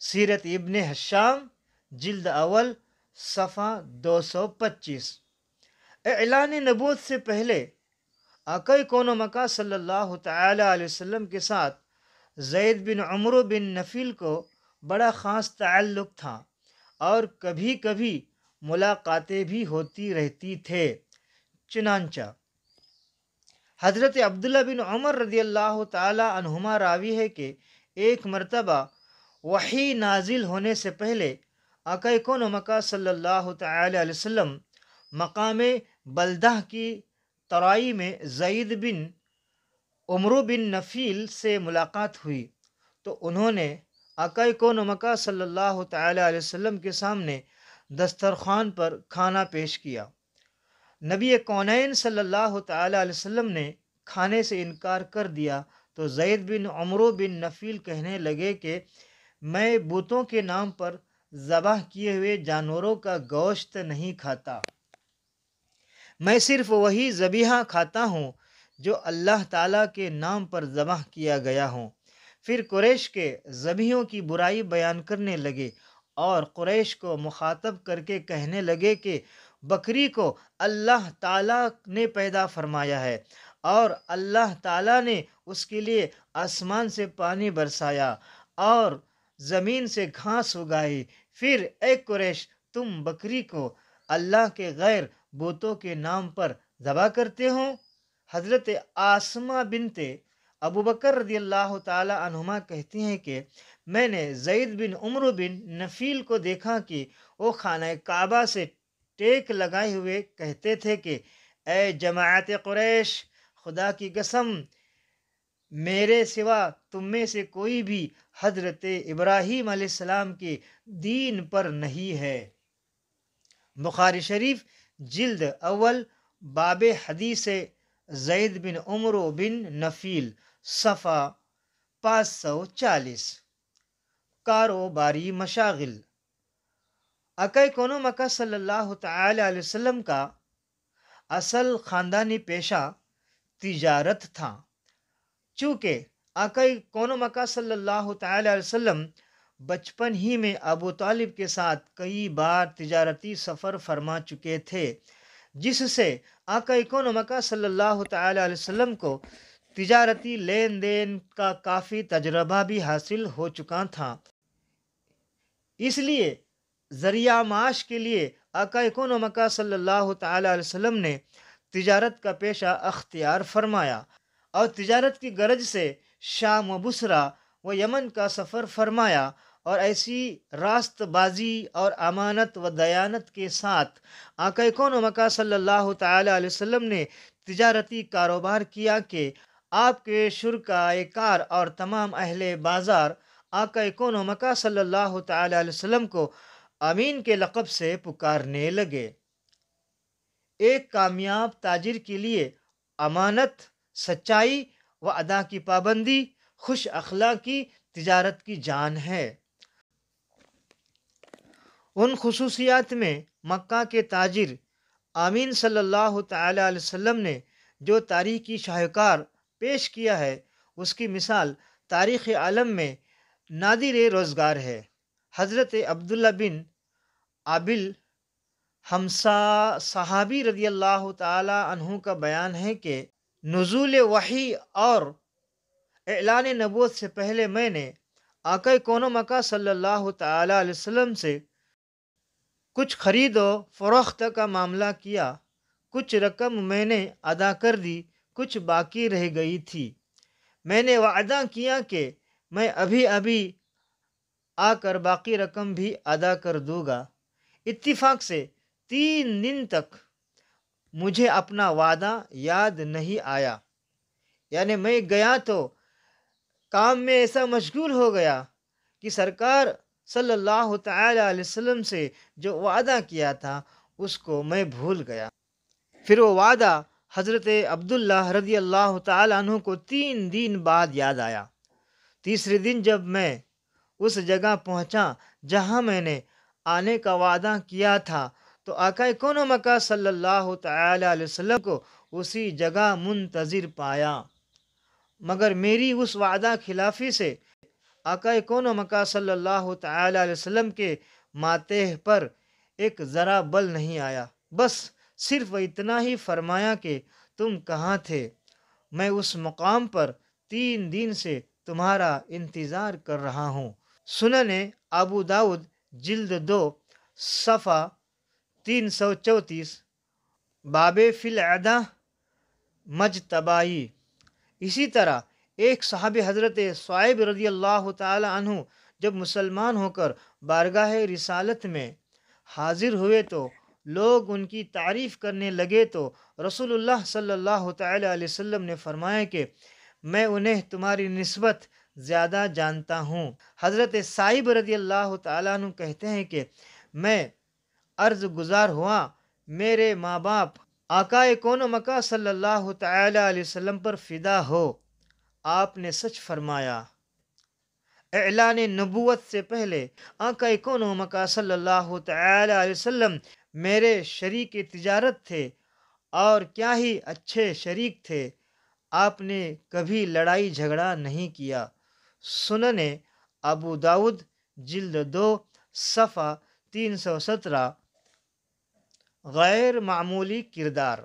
سیرت ابن ہشام جلد اول صفحہ 225۔ اعلان نبوت سے پہلے آقا کون و مکہ صلی اللہ تعالی علیہ وسلم کے ساتھ زید بن عمرو بن نفیل کو بڑا خاص تعلق تھا، اور کبھی کبھی ملاقاتیں بھی ہوتی رہتی تھے۔ چنانچہ حضرت عبداللہ بن عمر رضی اللہ تعالی عنہما راوی ہے کہ ایک مرتبہ وحی نازل ہونے سے پہلے آقا کون و مکہ صلی اللہ تعالی علیہ وسلم مقام بلدہ کی ترائی میں زید بن عمرو بن نفیل سے ملاقات ہوئی، تو انہوں نے آقا کون و مکہ صلی اللہ تعالی علیہ وسلم کے سامنے دسترخوان پر کھانا پیش کیا۔ نبی کونین صلی اللہ تعالی علیہ وسلم نے کھانے سے انکار کر دیا تو زید بن عمرو بن نفیل کہنے لگے کہ میں بتوں کے نام پر ذبح کیے ہوئے جانوروں کا گوشت نہیں کھاتا، میں صرف وہی ذبیحہ کھاتا ہوں جو اللہ تعالیٰ کے نام پر ذبح کیا گیا ہوں۔ پھر قریش کے ذبیحوں کی برائی بیان کرنے لگے اور قریش کو مخاطب کر کے کہنے لگے کہ بکری کو اللہ تعالیٰ نے پیدا فرمایا ہے اور اللہ تعالیٰ نے اس کے لیے آسمان سے پانی برسایا اور زمین سے گھاس اگائی، پھر اے قریش تم بکری کو اللہ کے غیر بتوں کے نام پر ذبح کرتے ہو۔ حضرت آسمہ بنت ابو بکر رضی اللہ تعالی عنہما کہتی ہیں کہ میں نے زید بن عمرو بن نفیل کو دیکھا کہ وہ خانہ کعبہ سے ٹیک لگائے ہوئے کہتے تھے کہ اے جماعت قریش، خدا کی قسم میرے سوا تم میں سے کوئی بھی حضرت ابراہیم علیہ السلام کے دین پر نہیں ہے۔ بخاری شریف جلد اول باب حدیث زید بن عمرو بن نفیل صفحہ 540۔ کاروباری مشاغل۔ آقا کون و مکہ صلی اللہ تعالی علیہ وسلم کا اصل خاندانی پیشہ تجارت تھا۔ چونکہ آقا کون و مکہ صلی اللہ تعالی علیہ وسلم بچپن ہی میں ابو طالب کے ساتھ کئی بار تجارتی سفر فرما چکے تھے، جس سے آقا کون و مکہ صلی اللہ تعالی علیہ وسلم کو تجارتی لین دین کا کافی تجربہ بھی حاصل ہو چکا تھا۔ اس لیے ذریعہ معاش کے لیے آقا کون و مکہ صلی اللہ تعالی علیہ وسلم نے تجارت کا پیشہ اختیار فرمایا اور تجارت کی غرض سے شام و بصرہ و یمن کا سفر فرمایا، اور ایسی راست بازی اور امانت و دیانت کے ساتھ آقا کون و مکہ صلی اللہ تعالی علیہ وسلم نے تجارتی کاروبار کیا کہ آپ کے شرکائے کار اور تمام اہل بازار آقا کون و مکہ صلی اللہ تعالی علیہ وسلم کو امین کے لقب سے پکارنے لگے۔ ایک کامیاب تاجر کے لیے امانت، سچائی و ادا کی پابندی خوش اخلاقی تجارت کی جان ہے۔ ان خصوصیات میں مکہ کے تاجر آمین صلی اللہ تعالی علیہ وسلم نے جو تاریخی شاہکار پیش کیا ہے، اس کی مثال تاریخ عالم میں نادر روزگار ہے۔ حضرت عبداللہ بن عابل حمزہ صحابی رضی اللہ تعالی عنہ کا بیان ہے کہ نزول وحی اور اعلان نبوت سے پہلے میں نے آقا کون و مکہ صلی اللہ تعالی علیہ وسلم سے کچھ خرید و فروخت کا معاملہ کیا، کچھ رقم میں نے ادا کر دی، کچھ باقی رہ گئی تھی۔ میں نے وعدہ کیا کہ میں ابھی آ کر باقی رقم بھی ادا کر دوں گا۔ اتفاق سے 3 دن تک مجھے اپنا وعدہ یاد نہیں آیا، یعنی میں گیا تو کام میں ایسا مشغول ہو گیا کہ سرکار صلی اللہ تعالی علیہ وسلم سے جو وعدہ کیا تھا اس کو میں بھول گیا۔ پھر وہ وعدہ حضرت عبداللہ رضی اللہ تعالی عنہ کو 3 دن بعد یاد آیا۔ تیسرے دن جب میں اس جگہ پہنچا جہاں میں نے آنے کا وعدہ کیا تھا تو آقا کون و مکہ صلی اللہ تعالی علیہ وسلم کو اسی جگہ منتظر پایا، مگر میری اس وعدہ خلافی سے آقا کون و مکہ صلی اللہ تعالی علیہ وسلم کے ماتح پر ایک ذرا بل نہیں آیا، بس صرف اتنا ہی فرمایا کہ تم کہاں تھے، میں اس مقام پر 3 دن سے تمہارا انتظار کر رہا ہوں۔ سنن ابو داؤد جلد 2 صفحہ 334 باب فی العدہ مجتبائی۔ اسی طرح ایک صحابی حضرت صہیب رضی اللہ تعالی عنہ جب مسلمان ہو کر بارگاہ رسالت میں حاضر ہوئے تو لوگ ان کی تعریف کرنے لگے، تو رسول اللہ صلی اللہ تعالی علیہ وسلم نے فرمایا کہ میں انہیں تمہاری نسبت زیادہ جانتا ہوں۔ حضرت صہیب رضی اللہ تعالیٰ عنہ کہتے ہیں کہ میں عرض گزار ہوا، میرے ماں باپ آقا کون و مکہ صلی اللہ تعالی علیہ وسلم پر فدا ہو، آپ نے سچ فرمایا۔ اعلان نبوت سے پہلے آقا کون و مکہ صلی اللہ تعالی علیہ وسلم میرے شریک تجارت تھے، اور کیا ہی اچھے شریک تھے۔ آپ نے کبھی لڑائی جھگڑا نہیں کیا۔ سنن ابو داؤد جلد 2 صفحہ 317۔ غیر معمولی کردار۔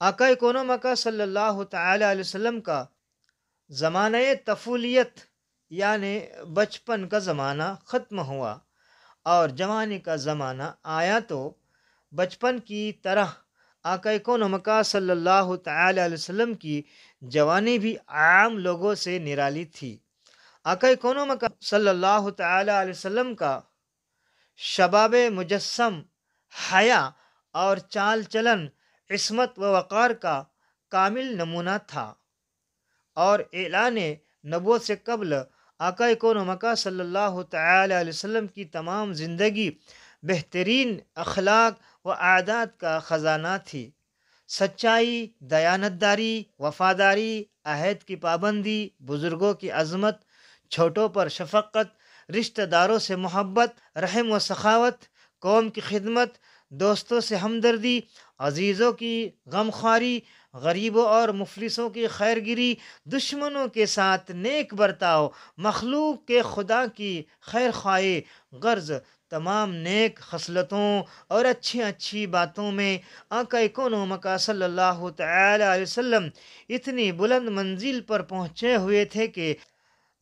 آقا کون و مکہ صلی اللہ تعالی علیہ وسلم کا زمانہ طفولیت یعنی بچپن کا زمانہ ختم ہوا اور جوانی کا زمانہ آیا، تو بچپن کی طرح آقا کون و مکہ صلی اللہ تعالی علیہ وسلم کی جوانی بھی عام لوگوں سے نرالی تھی۔ آقا کون و مکہ صلی اللہ تعالی علیہ وسلم کا شباب مجسم حیا اور چال چلن عصمت و وقار کا کامل نمونہ تھا، اور اعلان نبوت سے قبل آقا کون و مکہ صلی اللہ تعالی علیہ وسلم کی تمام زندگی بہترین اخلاق و عادات کا خزانہ تھی۔ سچائی، دیانتداری، وفاداری، عہد کی پابندی، بزرگوں کی عظمت، چھوٹوں پر شفقت، رشتہ داروں سے محبت، رحم و سخاوت، قوم کی خدمت، دوستوں سے ہمدردی، عزیزوں کی غمخواری، غریبوں اور مفلسوں کی خیرگیری، دشمنوں کے ساتھ نیک برتاؤ، مخلوق کے خدا کی خیر خواہی، غرض تمام نیک خصلتوں اور اچھی باتوں میں آقا کون و مکہ صلی اللہ تعالی علیہ وسلم اتنی بلند منزل پر پہنچے ہوئے تھے کہ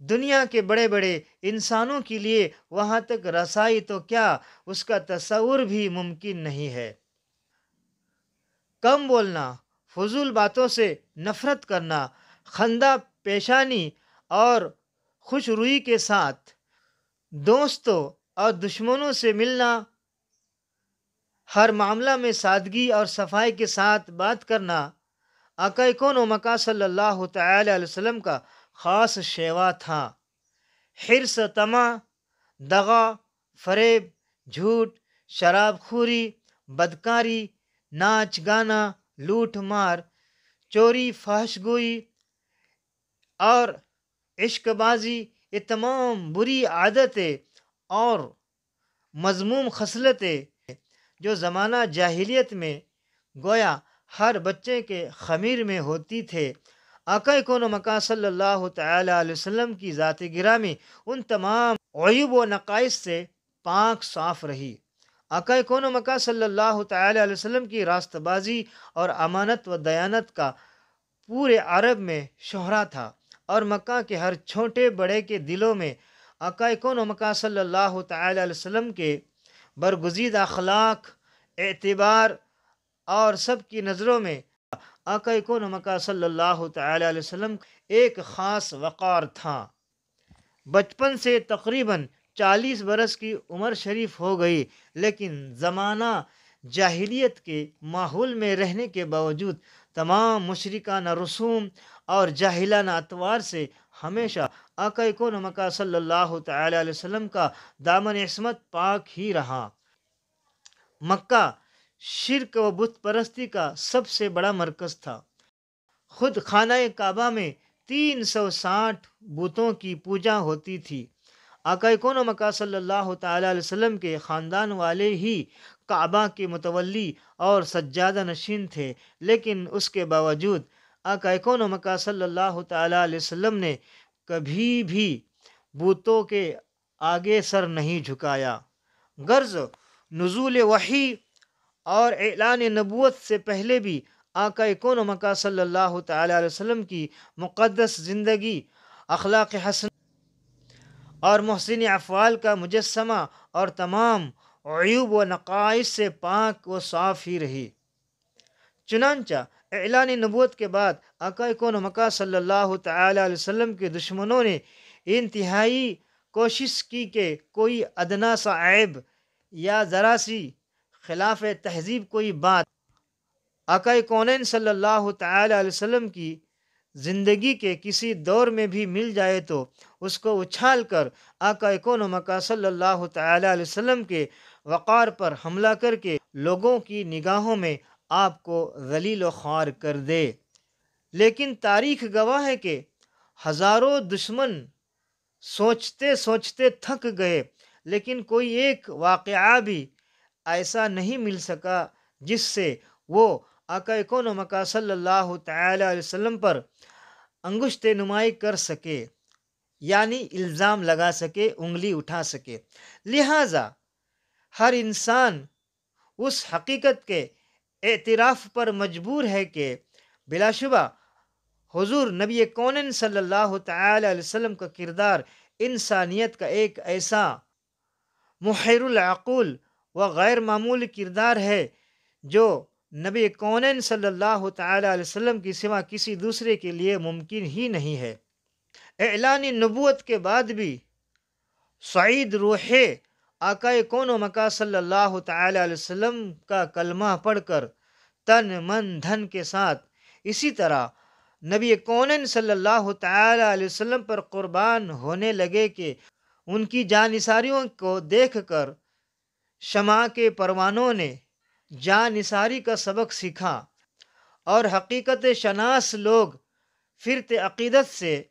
دنیا کے بڑے بڑے انسانوں کے لیے وہاں تک رسائی تو کیا، اس کا تصور بھی ممکن نہیں ہے۔ کم بولنا، فضول باتوں سے نفرت کرنا، خندہ پیشانی اور خوش روئی کے ساتھ دوستوں اور دشمنوں سے ملنا، ہر معاملہ میں سادگی اور صفائی کے ساتھ بات کرنا آقا کون و مکہ صلی اللہ تعالی علیہ وسلم کا خاص شیوا تھا۔ حرص، طمع، دغا، فریب، جھوٹ، شراب خوری، بدکاری، ناچ گانا، لوٹ مار، چوری، فحش گوئی اور عشق بازی، یہ تمام بری عادتیں اور مذموم خصلتیں جو زمانہ جاہلیت میں گویا ہر بچے کے خمیر میں ہوتی تھے، آقا کون و مکہ صلی اللہ تعالی علیہ وسلم کی ذات گرامی ان تمام عیوب و نقائص سے پاک صاف رہی۔ آقا کون و مکہ صلی اللہ تعالی علیہ وسلم کی راست بازی اور امانت و دیانت کا پورے عرب میں شہرا تھا، اور مکہ کے ہر چھوٹے بڑے کے دلوں میں آقا کون و مکہ صلی اللہ تعالی علیہ وسلم کے برگزیدہ اخلاق، اعتبار اور سب کی نظروں میں آقا کون و مکہ صلی اللہ تعالی علیہ وسلم ایک خاص وقار تھا۔ بچپن سے تقریباً 40 برس کی عمر شریف ہو گئی، لیکن زمانہ جاہلیت کے ماحول میں رہنے کے باوجود تمام مشرکانہ رسوم اور جاہلانہ اطوار سے ہمیشہ آقا کون و مکہ صلی اللہ تعالی علیہ وسلم کا دامن عصمت پاک ہی رہا۔ مکہ شرک و بت پرستی کا سب سے بڑا مرکز تھا۔ خود خانہ کعبہ میں 360 بتوں کی پوجا ہوتی تھی۔ آقا کون و مکہ صلی اللہ تعالی علیہ وسلم کے خاندان والے ہی کعبہ کے متولی اور سجادہ نشین تھے، لیکن اس کے باوجود آقا کون و مکہ صلی اللہ تعالی علیہ وسلم نے کبھی بھی بتوں کے آگے سر نہیں جھکایا۔ غرض نزول وحی اور اعلان نبوت سے پہلے بھی آقا کون و مکہ صلی اللہ تعالی علیہ وسلم کی مقدس زندگی، اخلاق حسن اور محسن افعال کا مجسمہ اور تمام عیوب و نقائص سے پاک و صاف ہی رہی۔ چنانچہ اعلان نبوت کے بعد آقا کون و مکہ صلی اللہ تعالی علیہ وسلم کے دشمنوں نے انتہائی کوشش کی کہ کوئی ادنا سا عیب یا ذرا سی خلاف تہذیب کوئی بات آقا کونین صلی اللہ تعالی علیہ وسلم کی زندگی کے کسی دور میں بھی مل جائے تو اس کو اچھال کر آقا کون و مکہ صلی اللہ تعالی علیہ وسلم کے وقار پر حملہ کر کے لوگوں کی نگاہوں میں آپ کو ذلیل و خوار کر دے۔ لیکن تاریخ گواہ ہے کہ ہزاروں دشمن سوچتے سوچتے تھک گئے، لیکن کوئی ایک واقعہ بھی ایسا نہیں مل سکا جس سے وہ آقا کون و مکہ صلی اللہ تعالی علیہ وسلم پر انگشت نمائی کر سکے، یعنی الزام لگا سکے، انگلی اٹھا سکے۔ لہٰذا ہر انسان اس حقیقت کے اعتراف پر مجبور ہے کہ بلا شبہ حضور نبی کونین صلی اللہ تعالی علیہ وسلم کا کردار انسانیت کا ایک ایسا محیر العقول و غیر معمولی کردار ہے جو نبی کونین صلی اللہ تعالی علیہ وسلم کی سوا کسی دوسرے کے لیے ممکن ہی نہیں ہے۔ اعلان نبوت کے بعد بھی سعید روح آقا کون و مکہ صلی اللہ تعالی علیہ وسلم کا کلمہ پڑھ کر تن من دھن کے ساتھ اسی طرح نبی کونین صلی اللہ تعالی علیہ وسلم پر قربان ہونے لگے کہ ان کی جانثاریوں کو دیکھ کر شمع کے پروانوں نے جانثاری کا سبق سیکھا اور حقیقت شناس لوگ فرت عقیدت سے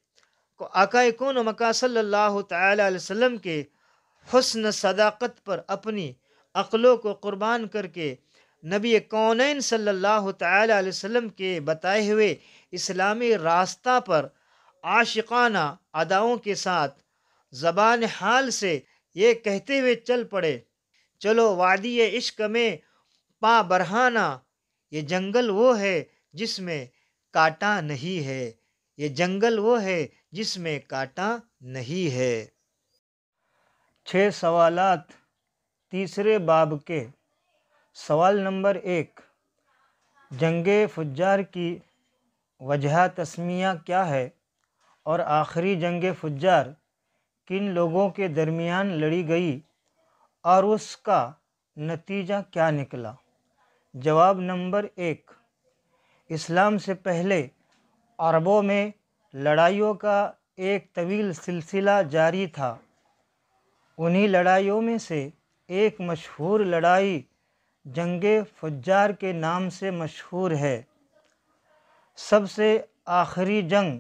آقا کون و مکہ صلی اللہ تعالی علیہ وسلم کے حسن صداقت پر اپنی عقلوں کو قربان کر کے نبی کونین صلی اللہ تعالی علیہ وسلم کے بتائے ہوئے اسلامی راستہ پر عاشقانہ اداؤں کے ساتھ زبان حال سے یہ کہتے ہوئے چل پڑے، چلو وادی عشق میں پا برہانہ، یہ جنگل وہ ہے جس میں کانٹا نہیں ہے، یہ جنگل وہ ہے جس میں کانٹا نہیں ہے۔ 6 سوالات تیسرے باب کے۔ سوال نمبر 1، جنگ فجار کی وجہ تسمیہ کیا ہے اور آخری جنگ فجار کن لوگوں کے درمیان لڑی گئی اور اس کا نتیجہ کیا نکلا؟ جواب نمبر 1، اسلام سے پہلے عربوں میں لڑائیوں کا ایک طویل سلسلہ جاری تھا۔ انہی لڑائیوں میں سے ایک مشہور لڑائی جنگ فجار کے نام سے مشہور ہے۔ سب سے آخری جنگ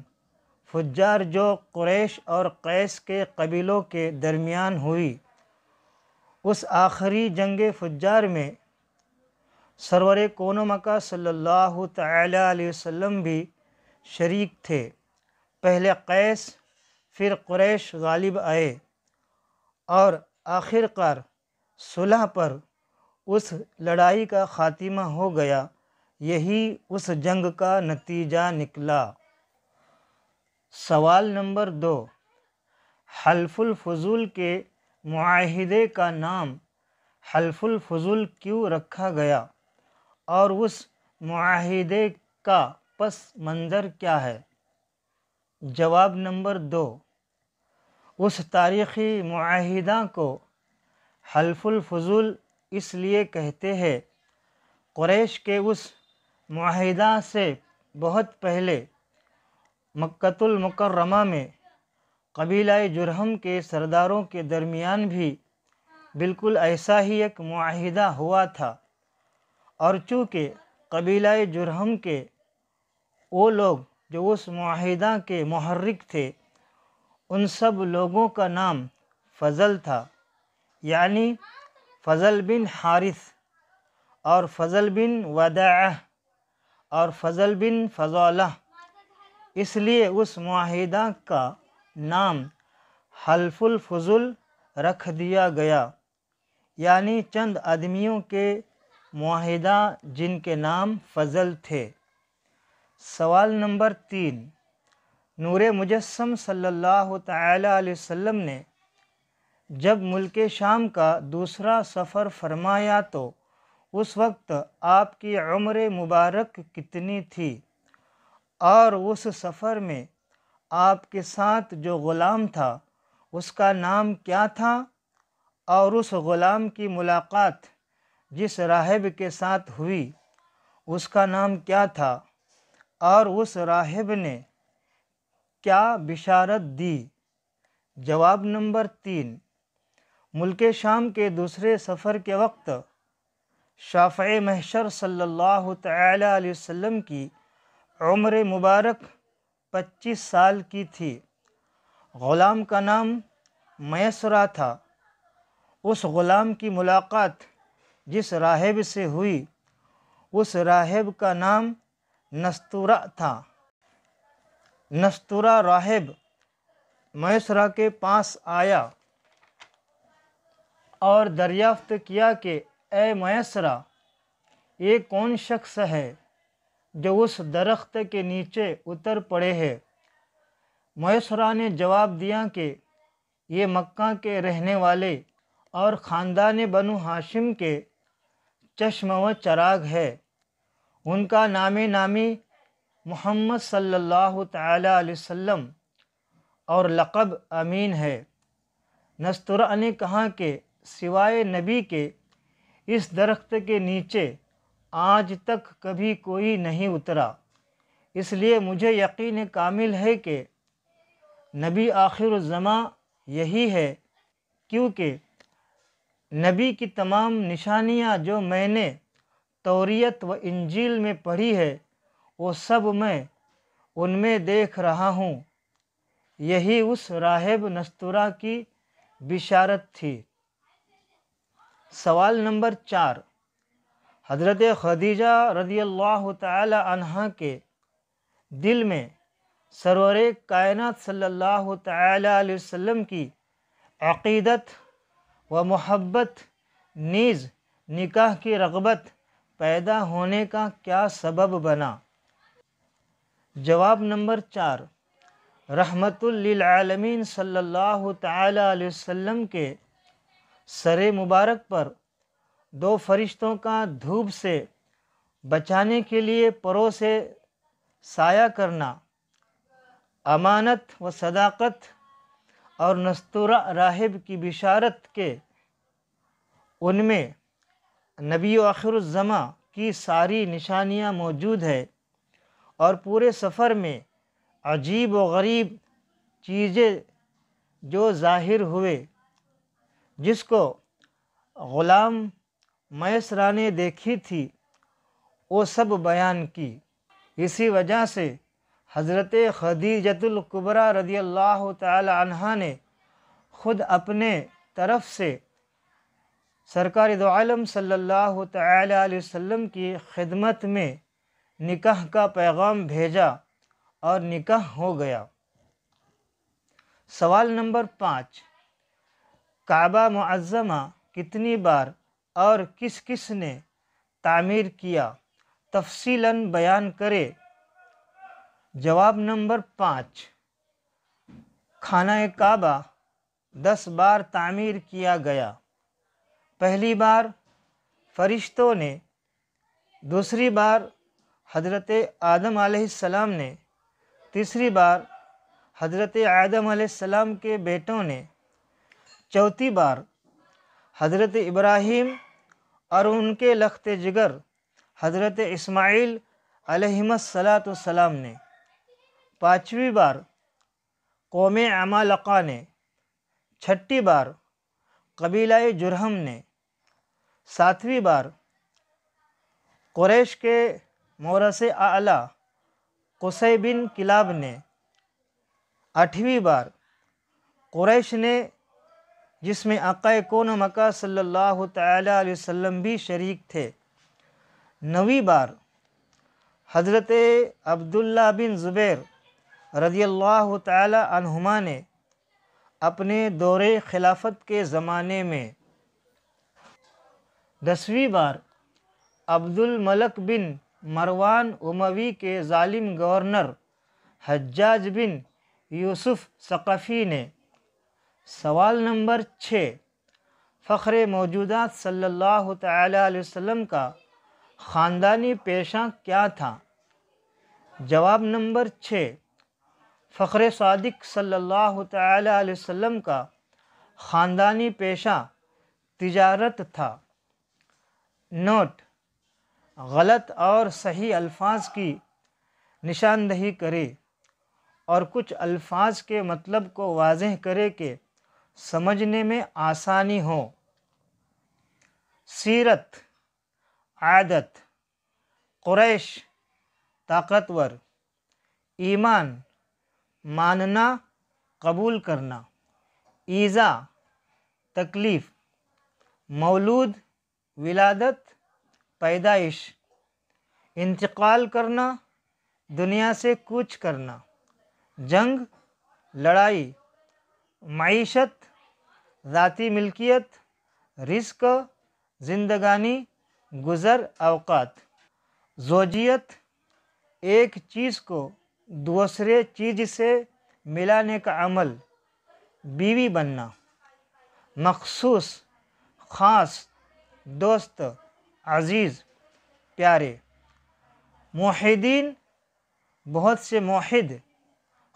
فجار جو قریش اور قیس کے قبیلوں کے درمیان ہوئی، اس آخری جنگ فجار میں سرور کون و مکہ صلی اللہ تعالی علیہ وسلم بھی شریک تھے۔ پہلے قیس پھر قریش غالب آئے اور آخر کار صلح پر اس لڑائی کا خاتمہ ہو گیا، یہی اس جنگ کا نتیجہ نکلا۔ سوال نمبر 2، حلف الفضول کے معاہدے کا نام حلف الفضول کیوں رکھا گیا اور اس معاہدے کا پس منظر کیا ہے؟ جواب نمبر 2، اس تاریخی معاہدہ کو حلف الفضول اس لیے کہتے ہیں، قریش کے اس معاہدہ سے بہت پہلے مکۃ المکرمہ میں قبیلہ جرہم کے سرداروں کے درمیان بھی بالکل ایسا ہی ایک معاہدہ ہوا تھا، اور چونکہ قبیلہ جرہم کے وہ لوگ جو اس معاہدہ کے محرک تھے، ان سب لوگوں کا نام فضل تھا، یعنی فضل بن حارث اور فضل بن وداعہ اور فضل بن فضالہ، اس لیے اس معاہدہ کا نام حلف الفضول رکھ دیا گیا، یعنی چند آدمیوں کے معاہدہ جن کے نام فضل تھے۔ سوال نمبر 3، نور مجسم صلی اللہ تعالی علیہ وسلم نے جب ملک شام کا دوسرا سفر فرمایا تو اس وقت آپ کی عمر مبارک کتنی تھی، اور اس سفر میں آپ کے ساتھ جو غلام تھا اس کا نام کیا تھا، اور اس غلام کی ملاقات جس راہب کے ساتھ ہوئی اس کا نام کیا تھا، اور اس راہب نے کیا بشارت دی؟ جواب نمبر 3، ملک شام کے دوسرے سفر کے وقت شافع محشر صلی اللہ تعالی علیہ وسلم کی عمر مبارک 25 سال کی تھی۔ غلام کا نام میسرہ تھا۔ اس غلام کی ملاقات جس راہب سے ہوئی اس راہب کا نام نستورہ تھا۔ نستورہ راہب میسرہ کے پاس آیا اور دریافت کیا کہ اے میسرہ، یہ کون شخص ہے جو اس درخت کے نیچے اتر پڑے ہے؟ میسرہ نے جواب دیا کہ یہ مکہ کے رہنے والے اور خاندان بنو ہاشم کے چشم و چراغ ہے، ان کا نام نامی محمد صلی اللہ تعالی علیہ وسلم اور لقب امین ہے۔ نستورہ نے کہا کہ سوائے نبی کے اس درخت کے نیچے آج تک کبھی کوئی نہیں اترا، اس لیے مجھے یقین کامل ہے کہ نبی آخر الزماں یہی ہے، کیونکہ نبی کی تمام نشانیاں جو میں نے توریت و انجیل میں پڑھی ہے وہ سب میں ان میں دیکھ رہا ہوں۔ یہی اس راہب نستورہ کی بشارت تھی۔ سوال نمبر 4، حضرت خدیجہ رضی اللہ تعالی عنہا کے دل میں سرور کائنات صلی اللہ تعالی علیہ وسلم کی عقیدت و محبت نیز نکاح کی رغبت پیدا ہونے کا کیا سبب بنا؟ جواب نمبر 4، رحمت للعالمین صلی اللہ تعالی علیہ وسلم کے سر مبارک پر 2 فرشتوں کا دھوپ سے بچانے کے لیے پروں سے سایہ کرنا، امانت و صداقت اور نستورہ راہب کی بشارت کے ان میں نبی و آخر الزماں کی ساری نشانیاں موجود ہے، اور پورے سفر میں عجیب و غریب چیزیں جو ظاہر ہوئے جس کو غلام میسرہ نے دیکھی تھی وہ سب بیان کی۔ اسی وجہ سے حضرت خدیجۃ الکبریٰ رضی اللہ تعالی عنہا نے خود اپنے طرف سے سرکار دو عالم صلی اللہ تعالی علیہ وسلم کی خدمت میں نکاح کا پیغام بھیجا اور نکاح ہو گیا۔ سوال نمبر 5، کعبہ معظمہ کتنی بار اور کس کس نے تعمیر کیا؟ تفصیلاً بیان کرے۔ جواب نمبر 5، خانہ کعبہ 10 بار تعمیر کیا گیا۔ پہلی بار فرشتوں نے، دوسری بار حضرت آدم علیہ السلام نے، تیسری بار حضرت آدم علیہ السلام کے بیٹوں نے، چوتھی بار حضرت ابراہیم اور ان کے لخت جگر حضرت اسماعیل علیہم السلام نے، پانچویں بار قوم عمالقہ نے، چھٹی بار قبیلہ جرہم نے، ساتویں بار قریش کے مورث اعلیٰ قصی بن کلاب نے، آٹھویں بار قریش نے جس میں آقا کون مکہ صلی اللہ تعالی علیہ وسلم بھی شریک تھے، نویں بار حضرت عبداللہ بن زبیر رضی اللہ تعالی عنہما نے اپنے دور خلافت کے زمانے میں، 10ویں بار عبد الملک بن مروان اموی کے ظالم گورنر حجاج بن یوسف ثقفی نے، سوال نمبر 6، فخر موجودات صلی اللہ تعالی علیہ وسلم کا خاندانی پیشہ کیا تھا؟ جواب نمبر 6، فخر صادق صلی اللہ تعالی علیہ وسلم کا خاندانی پیشہ تجارت تھا۔ نوٹ: غلط اور صحیح الفاظ کی نشاندہی کرے اور کچھ الفاظ کے مطلب کو واضح کرے کہ سمجھنے میں آسانی ہو۔ سیرت، عادت، قریش طاقتور، ایمان ماننا قبول کرنا، ایذا تکلیف، مولود ولادت پیدائش، انتقال کرنا دنیا سے کوچ کرنا، جنگ لڑائی، معیشت ذاتی ملکیت، رزق زندگانی گزر اوقات، زوجیت ایک چیز کو دوسرے چیز سے ملانے کا عمل، بیوی بننا، مخصوص خاص، دوست عزیز پیارے، موحدین بہت سے موحد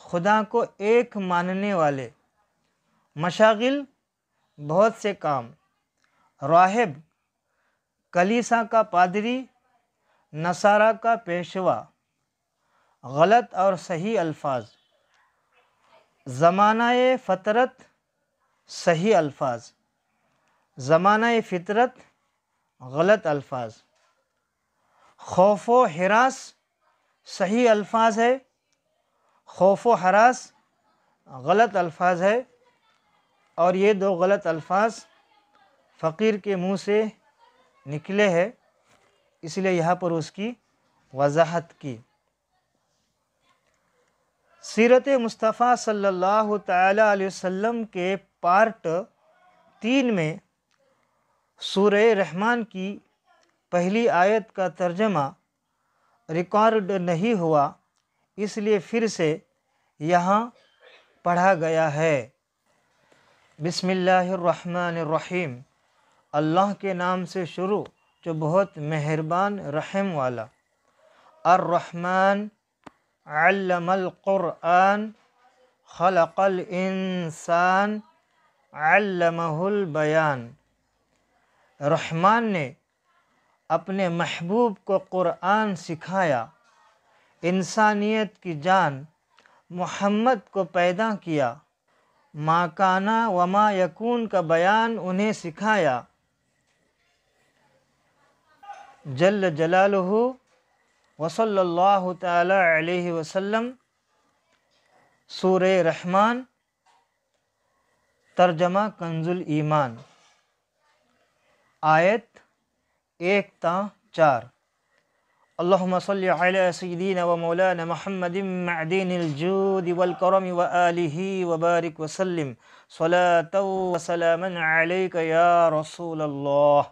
خدا کو ایک ماننے والے، مشاغل بہت سے کام، راہب کلیسا کا پادری، نصارہ کا پیشوا۔ غلط اور صحیح الفاظ: زمانہ فطرت صحیح الفاظ، زمانہ فطرت غلط الفاظ۔ خوف و ہراس صحیح الفاظ ہے، خوف و ہراس غلط الفاظ ہے، اور یہ دو غلط الفاظ فقیر کے منہ سے نکلے ہیں، اس لیے یہاں پر اس کی وضاحت کی۔ سیرت مصطفیٰ صلی اللہ تعالی علیہ وسلم کے پارٹ 3 میں سورہ رحمان کی پہلی آیت کا ترجمہ ریکارڈ نہیں ہوا، اس لیے پھر سے یہاں پڑھا گیا ہے۔ بسم اللہ الرحمن الرحیم، اللہ کے نام سے شروع جو بہت مہربان رحم والا۔ الرحمن علم القرآن خلق الانسان علمہ البیان۔ رحمان نے اپنے محبوب کو قرآن سکھایا، انسانیت کی جان محمد کو پیدا کیا، ما کانا وما یکون کا بیان انہیں سکھایا۔ جل جلالہ وصلی اللہ تعالی علیہ وسلم۔ سورہ رحمان، ترجمہ کنز الایمان، آیت 1 تا 4۔ اللہم صلی علی سیدنا و مولانا محمد معدن الجود والکرم وآلہ وبارک وسلم صلاة و سلاما علیک یا رسول اللہ۔